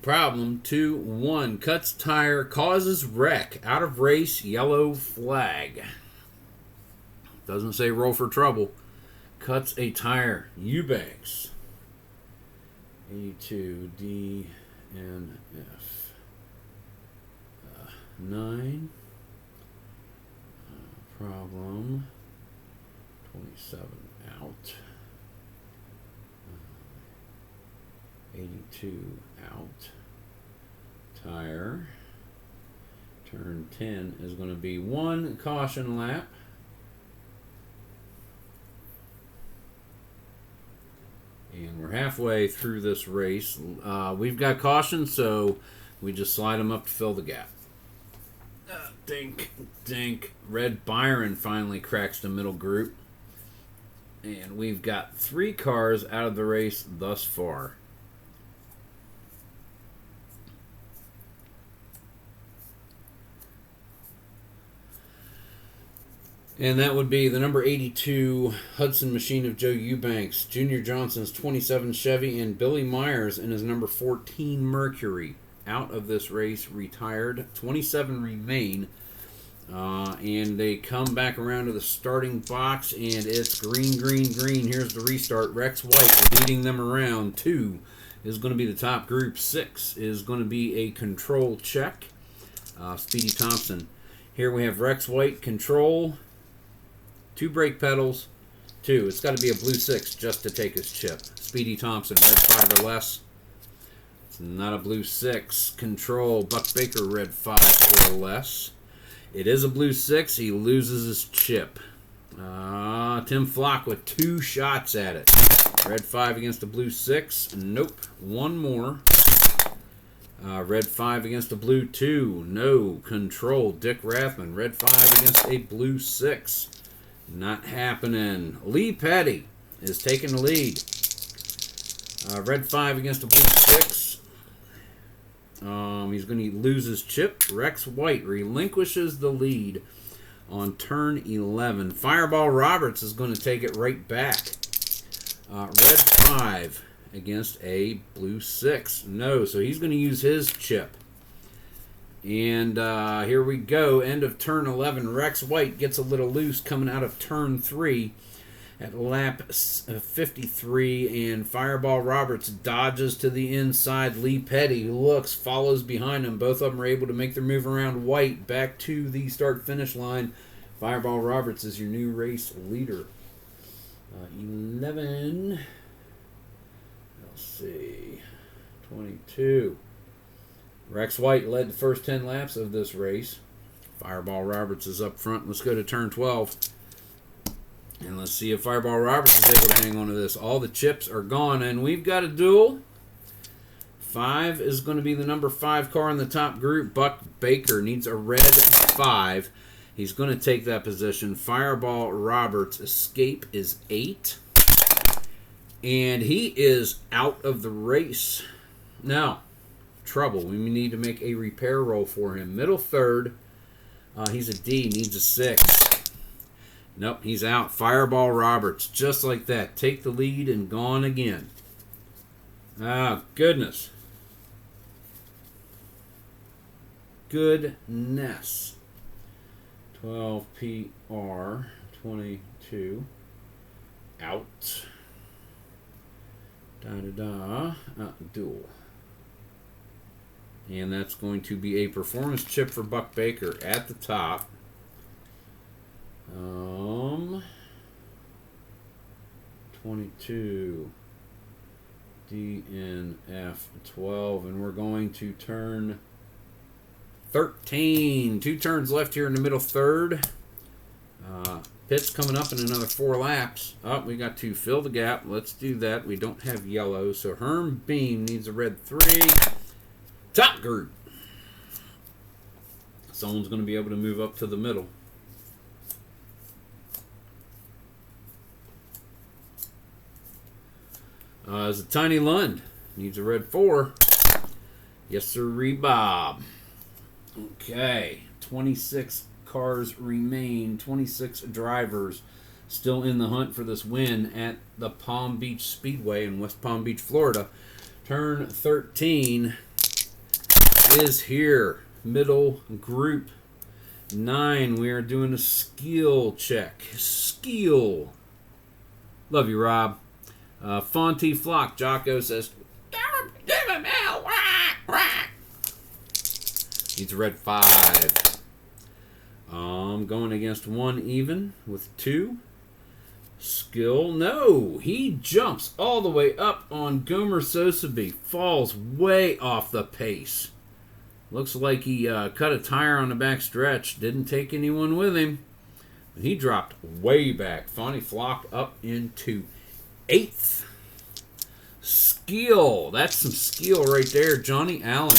Problem 2-1. Cuts tire, causes wreck. Out of race, yellow flag. Doesn't say roll for trouble. Cuts a tire. Eubanks. 82 D and F. 9. Problem. 27 out. 82 out. Tire. Turn 10 is going to be 1 caution lap. And we're halfway through this race. We've got caution, so we just slide them up to fill the gap. Dink, dink. Red Byron finally cracks the middle group. And we've got 3 cars out of the race thus far. And that would be the number 82 Hudson Machine of Joe Eubanks, Junior Johnson's 27 Chevy, and Billy Myers in his number 14 Mercury. Out of this race, retired. 27 remain. And they come back around to the starting box, and it's green, green, green. Here's the restart. Rex White leading them around. 2 is going to be the top group. 6 is going to be a control check. Speedy Thompson. Here we have Rex White control. 2 brake pedals. 2. It's got to be a blue 6 just to take his chip. Speedy Thompson, red 5 or less. It's not a blue 6. Control. Buck Baker, red 5 or less. It is a blue 6. He loses his chip. Tim Flock with 2 shots at it. Red 5 against a blue 6. Nope. 1 more. Red 5 against a blue 2. No. Control. Dick Rathman. Red 5 against a blue 6. Not happening. Lee Petty is taking the lead. Red 5 against a blue 6. He's going to lose his chip. Rex White relinquishes the lead on turn 11. Fireball Roberts is going to take it right back. Red 5 against a blue 6. No, so he's going to use his chip. And here we go. End of turn 11. Rex White gets a little loose coming out of turn 3 at lap 53. And Fireball Roberts dodges to the inside. Lee Petty looks, follows behind him. Both of them are able to make their move around White back to the start-finish line. Fireball Roberts is your new race leader. 11. Let's see. 22. Rex White led the first 10 laps of this race. Fireball Roberts is up front. Let's go to turn 12. And let's see if Fireball Roberts is able to hang on to this. All the chips are gone, and we've got a duel. 5 is going to be the number 5 car in the top group. Buck Baker needs a red 5. He's going to take that position. Fireball Roberts' escape is 8. And he is out of the race. Now, trouble. We need to make a repair roll for him. Middle third. He's a D. Needs a 6. Nope, he's out. Fireball Roberts. Just like that. Take the lead and gone again. Ah, goodness. Goodness. 12 PR 22. Out. Duel. And that's going to be a performance chip for Buck Baker at the top. 22. DNF 12. And we're going to turn 13. 2 turns left here in the middle third. Pit's coming up in another 4 laps. We got to fill the gap. Let's do that. We don't have yellow, so Herm Beam needs a red 3. Top group. Someone's going to be able to move up to the middle. There's a Tiny Lund. Needs a red 4. Yes, sir, Bob. Okay. 26 cars remain. 26 drivers still in the hunt for this win at the Palm Beach Speedway in West Palm Beach, Florida. Turn 13 is here. Middle group 9. We are doing a skill check. Skill. Love you, Rob. Fonty Flock. Jocko says, "Darn Needs a red 5. Going against 1 even with 2. Skill, no. He jumps all the way up on Gomer Sosaby. Falls way off the pace. Looks like he cut a tire on the back stretch. Didn't take anyone with him. He dropped way back. Fonny flocked up into 8th. Skill. That's some skill right there. Johnny Allen.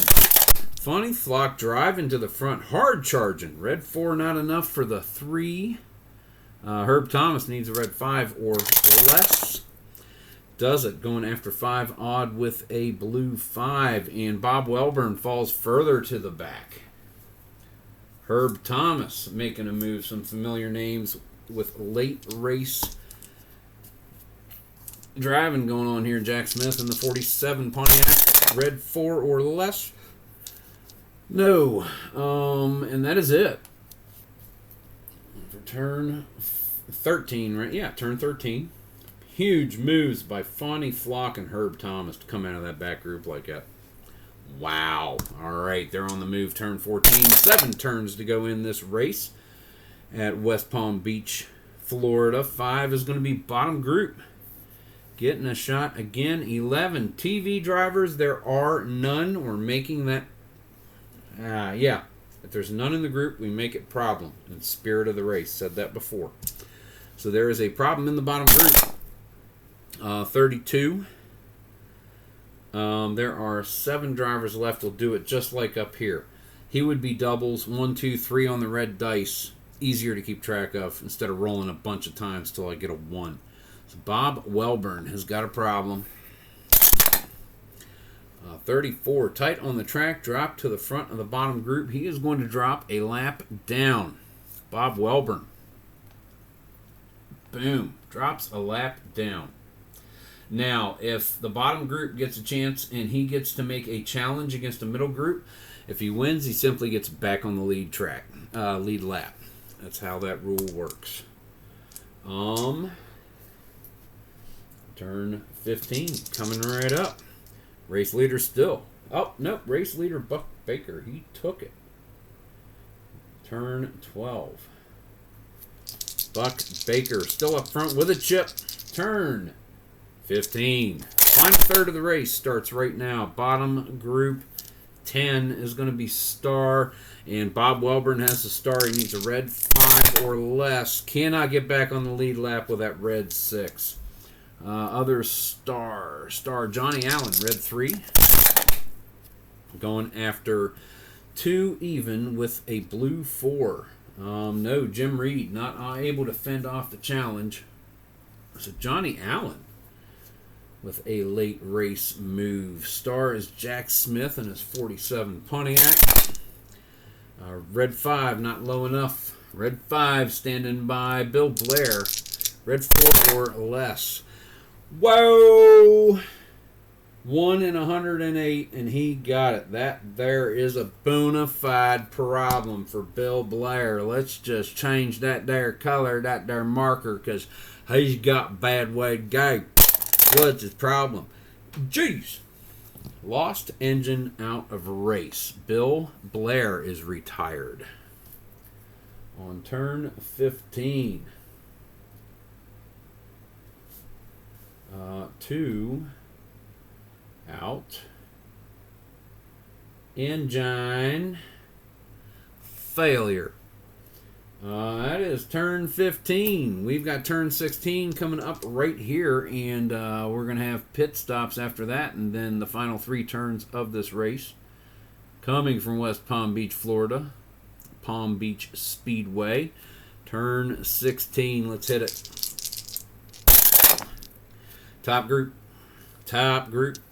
Fonny flock driving to the front. Hard charging. Red 4 not enough for the 3. Herb Thomas needs a red 5 or less. Does it. Going after 5 odd with a blue 5. And Bob Welburn falls further to the back. Herb Thomas making a move. Some familiar names with late race driving going on here. Jack Smith in the 47 Pontiac. Red 4 or less. No. And that is it. For turn 13, right? Yeah, turn 13. Huge moves by Fonny Flock and Herb Thomas to come out of that back group like that. Wow. All right, they're on the move. Turn 14. 7 turns to go in this race at West Palm Beach, Florida. 5 is going to be bottom group. Getting a shot again. 11 TV drivers. There are none. We're making that. Yeah. If there's none in the group, we make it problem. In spirit of the race. Said that before. So there is a problem in the bottom group. 32. There are 7 drivers left. We'll do it just like up here. He would be doubles. 1, 2, 3 on the red dice. Easier to keep track of instead of rolling a bunch of times till I get a 1. So Bob Welburn has got a problem. 34. Tight on the track. Drop to the front of the bottom group. He is going to drop a lap down. Bob Welburn. Boom. Drops a lap down. Now, if the bottom group gets a chance and he gets to make a challenge against the middle group, if he wins, he simply gets back on the lead track, lead lap. That's how that rule works. Turn 15, coming right up. Race leader still. Oh, nope, race leader Buck Baker. He took it. Turn 12. Buck Baker still up front with a chip. Turn 15. Final third of the race starts right now. Bottom group 10 is going to be star. And Bob Welburn has the star. He needs a red 5 or less. Cannot get back on the lead lap with that red 6. Other star. Johnny Allen, red 3. Going after 2 even with a blue 4. No, Jim Reed not able to fend off the challenge. So Johnny Allen with a late race move. Star is Jack Smith in his 47 Pontiac. Red 5 not low enough. Red 5 standing by Bill Blair. Red 4 or less. Whoa! 1 in 108, and he got it. That there is a bona fide problem for Bill Blair. Let's just change that there color, that there marker, because he's got bad way to go. What's his problem? Jeez. Lost engine out of race. Bill Blair is retired. On turn 15. 2 out. Engine failure. That is turn 15. We've got turn 16 coming up right here, and we're going to have pit stops after that, and then the final 3 turns of this race. Coming from West Palm Beach, Florida, Palm Beach Speedway. Turn 16. Let's hit it. Top group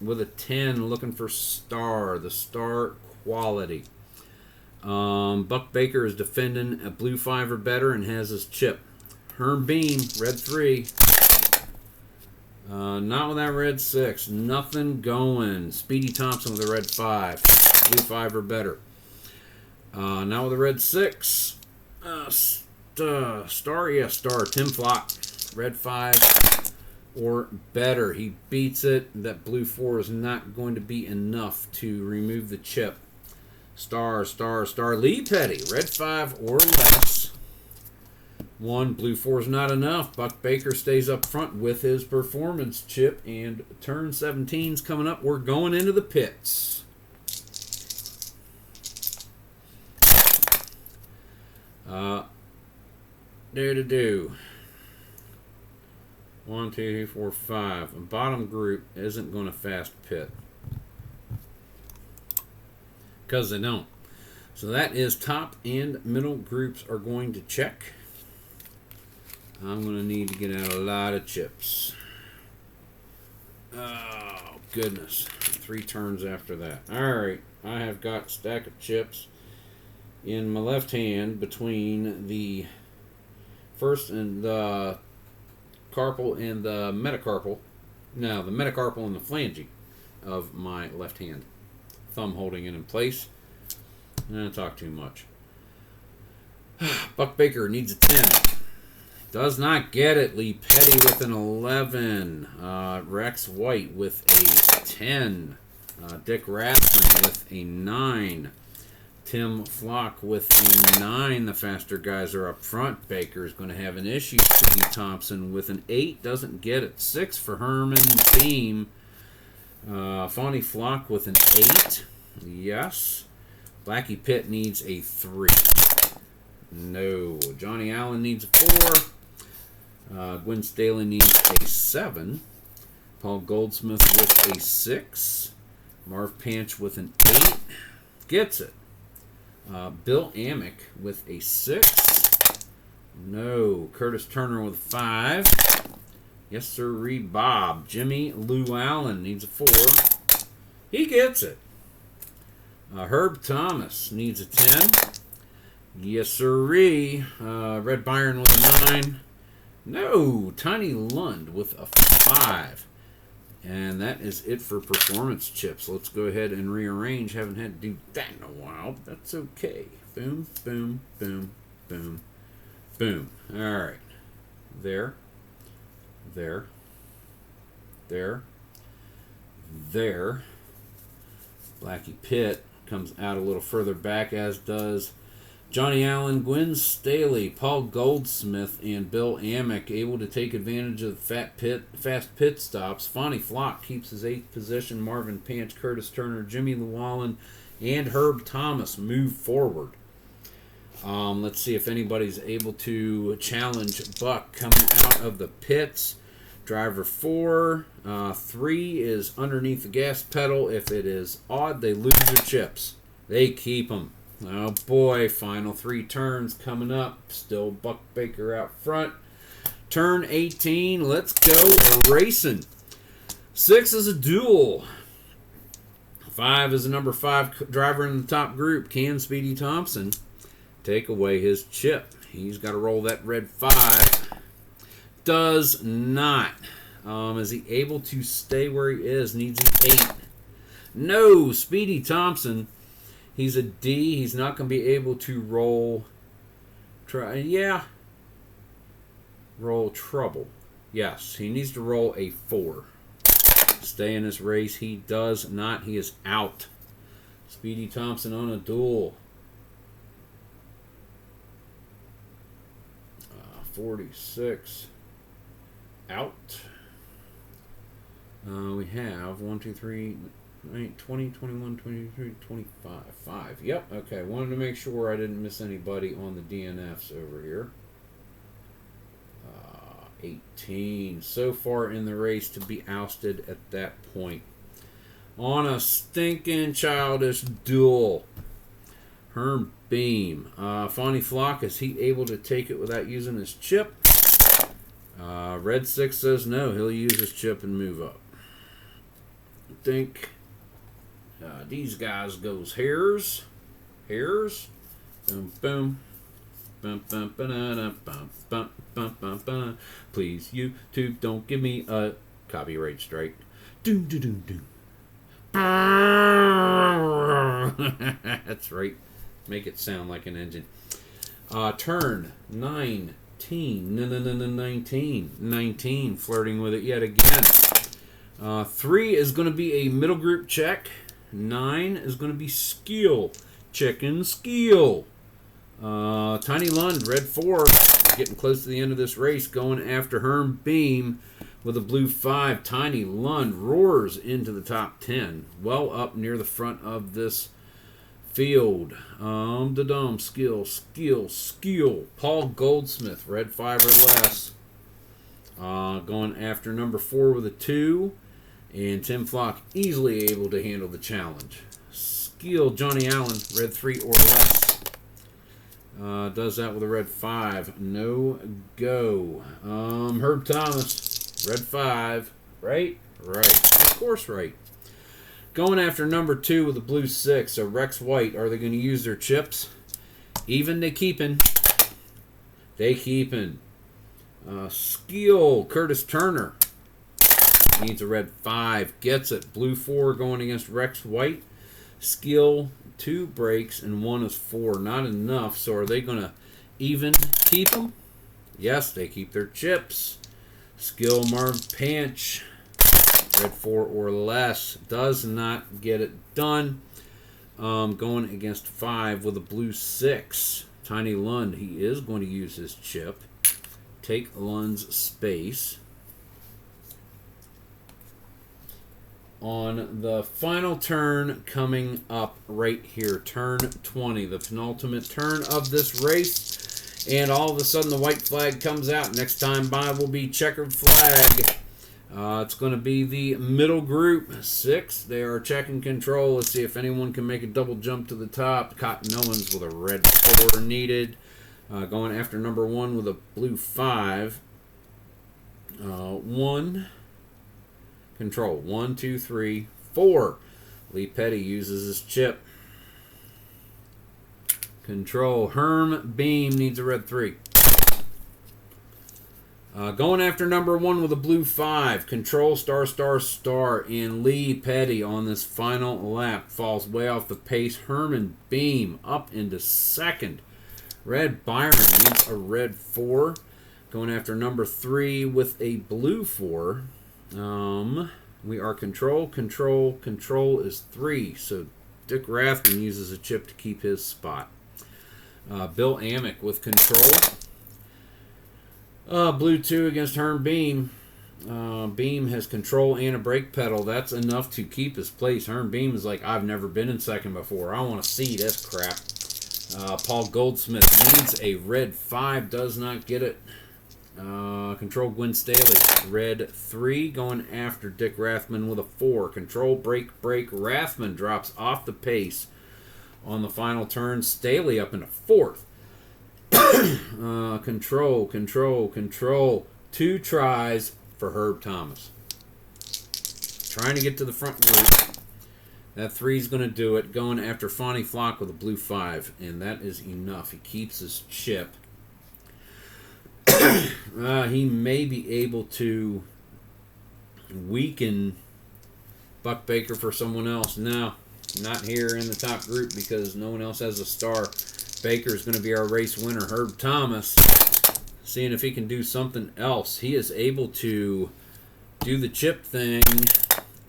with a 10, looking for star, the star quality. Buck Baker is defending a blue 5 or better and has his chip. Herm Beam, red 3. Not with that red 6. Nothing going. Speedy Thompson with a red 5. Blue 5 or better. Not with a red 6. Star, yeah, star. Tim Flock, red 5 or better. He beats it. That blue 4 is not going to be enough to remove the chip. Star, star, star. Lee Petty, red 5 or less. 1, blue 4 is not enough. Buck Baker stays up front with his performance chip, and turn 17's coming up. We're going into the pits. Do. 1, 2, 3, 4, 5. A bottom group isn't going to fast pit. Because they don't. So that is top and middle groups are going to check. I'm going to need to get out a lot of chips. Oh, goodness. 3 turns after that. Alright, I have got a stack of chips in my left hand between the first and the carpal and the metacarpal. No, the metacarpal and the phalange of my left hand. Thumb holding it in place. I don't talk too much. Buck Baker needs a 10. Does not get it. Lee Petty with an 11. Rex White with a 10. Dick Racin with a 9. Tim Flock with a 9. The faster guys are up front. Baker's going to have an issue. Speedy Thompson with an 8. Doesn't get it. 6 for Herman Beam. Fawny Flock with an 8. Yes. Blackie Pitt needs a 3. No. Johnny Allen needs a 4. Gwen Staley needs a 7. Paul Goldsmith with a 6. Marv Panch with an 8. Gets it. Bill Amick with a 6. No. Curtis Turner with a 5. Yes, sir. Reed Bob. Jimmy Lou Allen needs a 4. He gets it. Herb Thomas needs a 10. Yes, sirree. Red Byron with a 9. No. Tiny Lund with a 5. And that is it for performance chips. Let's go ahead and rearrange. Haven't had to do that in a while. That's okay. Boom, boom, boom, boom, boom. All right. There. There. There. There. Blackie Pitt comes out a little further back, as does Johnny Allen, Gwen Staley, Paul Goldsmith, and Bill Amick, able to take advantage of the fast pit stops. Fawny Flock keeps his 8th position. Marvin Panch, Curtis Turner, Jimmy Llewellyn, and Herb Thomas move forward. Let's see if anybody's able to challenge Buck coming out of the pits. Driver 4, 3 is underneath the gas pedal. If it is odd, they lose their chips. They keep them. Oh boy, final 3 turns coming up. Still Buck Baker out front. Turn 18, let's go racing. 6 is a duel. 5 is a number 5 driver in the top group. Can Speedy Thompson take away his chip? He's got to roll that red 5. Does not. Is he able to stay where he is? Needs an 8. No, Speedy Thompson. He's a D. He's not going to be able to roll. Roll trouble. Yes, he needs to roll a 4. Stay in this race. He does not. He is out. Speedy Thompson on a duel. 46. Out. We have 1, 2, 3, 20, 21, 23, 25. 5. Yep, okay. Wanted to make sure I didn't miss anybody on the DNFs over here. 18. So far in the race to be ousted at that point. On a stinking childish duel. Herm Beam. Fawny Flock, is he able to take it without using his chip? Red 6 says no. He'll use his chip and move up. I think these guys goes hairs. Hairs. Boom, boom. Bum, bum, ba-da-da, bum, bum, bum, bum, bum. Please, YouTube, don't give me a copyright strike. Doom, doom, doom, doom. That's right. Make it sound like an engine. Turn 19. 19. Flirting with it yet again. 3 is going to be a middle group check. 9 is going to be skill Chicken Skeel. Tiny Lund, red 4, getting close to the end of this race, going after Herm Beam with a blue 5. Tiny Lund roars into the top 10, well up near the front of this field. Skeel. Paul Goldsmith, red 5 or less, going after number 4 with a 2, and Tim Flock easily able to handle the challenge. Skeel, Johnny Allen, red 3 or less. Does that with a red 5. No go. Herb Thomas, red 5. Right? Right. Of course, right. Going after number 2 with a blue 6. So Rex White, are they going to use their chips? Even they keepin'. They keepin'. Skeel, Curtis Turner. Needs a red 5. Gets it. Blue 4 going against Rex White. Skeel, 2 breaks and 1 is 4. Not enough. So are they going to even keep them? Yes, they keep their chips. Skeel, Marv Panch, red 4 or less. Does not get it done. Going against 5 with a blue 6. Tiny Lund, he is going to use his chip. Take Lund's space. On the final turn coming up right here, turn 20, the penultimate turn of this race, and all of a sudden the white flag comes out. Next time by will be checkered flag. It's going to be the middle group, 6. They are checking control. Let's see if anyone can make a double jump to the top. Cotton Owens with a red 4 needed. Going after number 1 with a blue 5. 1. Control. 1, 2, 3, 4. Lee Petty uses his chip. Control. Herm Beam needs a red 3. Going after number 1 with a blue 5. Control, star, star, star. And Lee Petty on this final lap falls way off the pace. Herman Beam up into second. Red Byron needs a red 4. Going after number 3 with a blue 4. We are control. Control is 3. So Dick Rathman uses a chip to keep his spot. Bill Amick with control. Blue 2 against Herm Beam. Beam has control and a brake pedal. That's enough to keep his place. Herm Beam is like, I've never been in second before. I want to see this crap. Paul Goldsmith needs a red 5. Does not get it. Control Gwen Staley, red 3, going after Dick Rathman with a 4. Control, brake. Rathman drops off the pace on the final turn. Staley up into 4th. Control. 2 tries for Herb Thomas. Trying to get to the front group. That 3 is going to do it. Going after Fonnie Flock with a blue 5, and that is enough. He keeps his chip. He may be able to weaken Buck Baker for someone else. No, not here in the top group because no one else has a star. Baker is going to be our race winner. Herb Thomas, seeing if he can do something else. He is able to do the chip thing,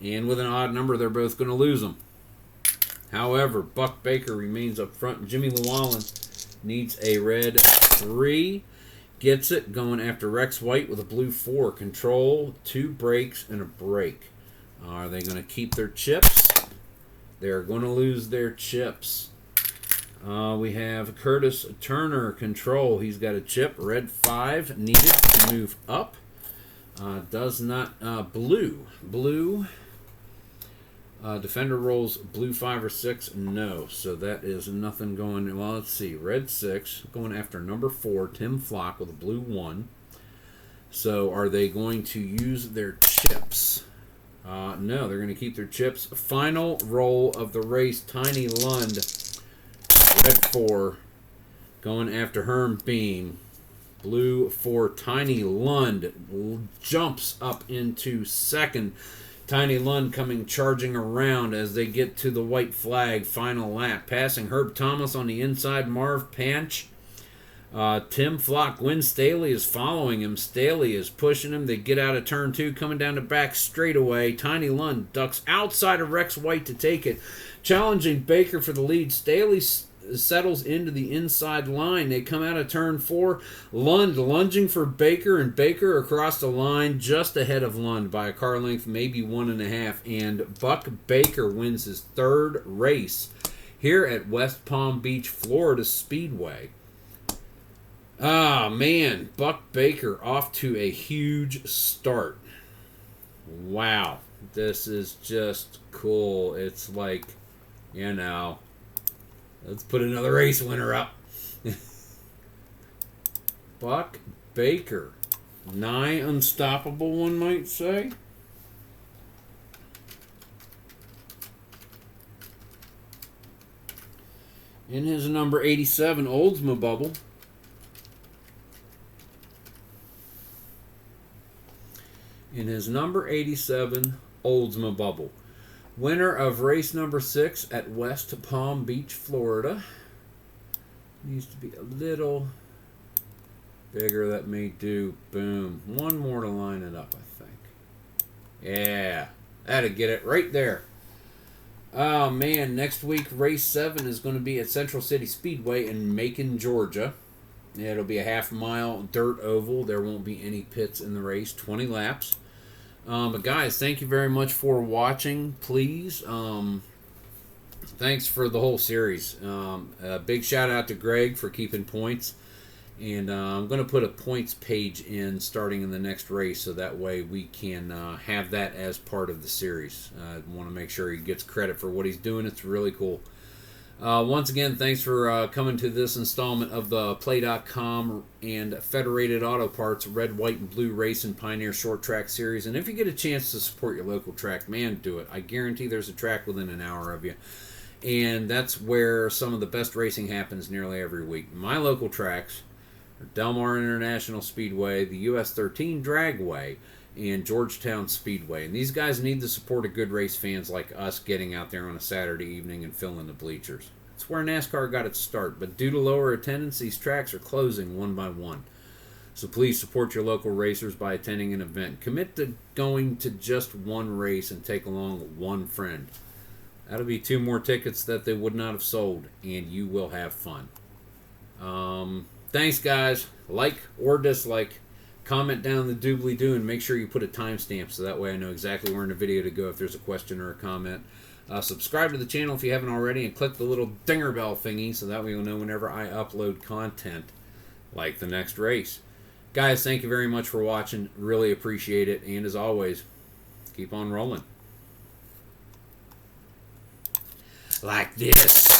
and with an odd number, they're both going to lose them. However, Buck Baker remains up front. Jimmy Llewellyn needs a red 3. Gets it, going after Rex White with a blue 4. Control, 2 brakes, and a brake. Are they going to keep their chips? They're going to lose their chips. We have Curtis Turner, control. He's got a chip, red 5, needed to move up. Does not, blue. Defender rolls blue 5 or 6, no. So that is nothing going. Well, let's see. Red 6 going after number 4, Tim Flock with a blue 1. So are they going to use their chips? No, they're going to keep their chips. Final roll of the race. Tiny Lund, red 4, going after Herm Beam. Blue 4. Tiny Lund jumps up into second. Tiny Lund coming charging around as they get to the white flag final lap. Passing Herb Thomas on the inside. Marv Panch Tim Flock, Gwen Staley is following him. Staley is pushing him. They get out of turn 2, coming down the back straightaway. Tiny Lund ducks outside of Rex White to take it, challenging Baker for the lead. Staley settles into the inside line. They come out of turn 4. Lund lunging for Baker, and Baker across the line just ahead of Lund by a car length, maybe 1.5. And Buck Baker wins his 3rd race here at West Palm Beach, Florida Speedway. Ah, man, Buck Baker off to a huge start. Wow, this is just cool. It's like, you know, let's put another race winner up. Buck Baker, nigh unstoppable, one might say. In his number 87 Oldsmobile bubble. In his number 87 Oldsmobile bubble. Winner of race number 6 at West Palm Beach, Florida. Needs to be a little bigger. That may do. Boom. One more to line it up, I think. Yeah. That'll get it right there. Oh, man. Next week, race 7 is going to be at Central City Speedway in Macon, Georgia. It'll be a half-mile dirt oval. There won't be any pits in the race. 20 laps. But guys, thank you very much for watching. Please, thanks for the whole series. A big shout out to Greg for keeping points. And I'm going to put a points page in starting in the next race, so that way we can have that as part of the series. I want to make sure he gets credit for what he's doing. It's really cool. Once again, thanks for coming to this installment of the Play.com and Federated Auto Parts Red, White, and Blue Racing Pioneer Short Track Series. And if you get a chance to support your local track, man, do it. I guarantee there's a track within an hour of you. And that's where some of the best racing happens nearly every week. My local tracks are Del Mar International Speedway, the US 13 Dragway, and Georgetown Speedway. And these guys need the support of good race fans like us getting out there on a Saturday evening and filling the bleachers. It's where NASCAR got its start, but due to lower attendance, these tracks are closing one by one. So please support your local racers by attending an event. Commit to going to just one race and take along one friend. That'll be 2 more tickets that they would not have sold, and you will have fun. Thanks, guys. Like or dislike. Comment down the doobly-doo and make sure you put a timestamp so that way I know exactly where in the video to go if there's a question or a comment. Subscribe to the channel if you haven't already and click the little dinger bell thingy so that way you'll know whenever I upload content like the next race. Guys, thank you very much for watching. Really appreciate it. And as always, keep on rolling. Like this.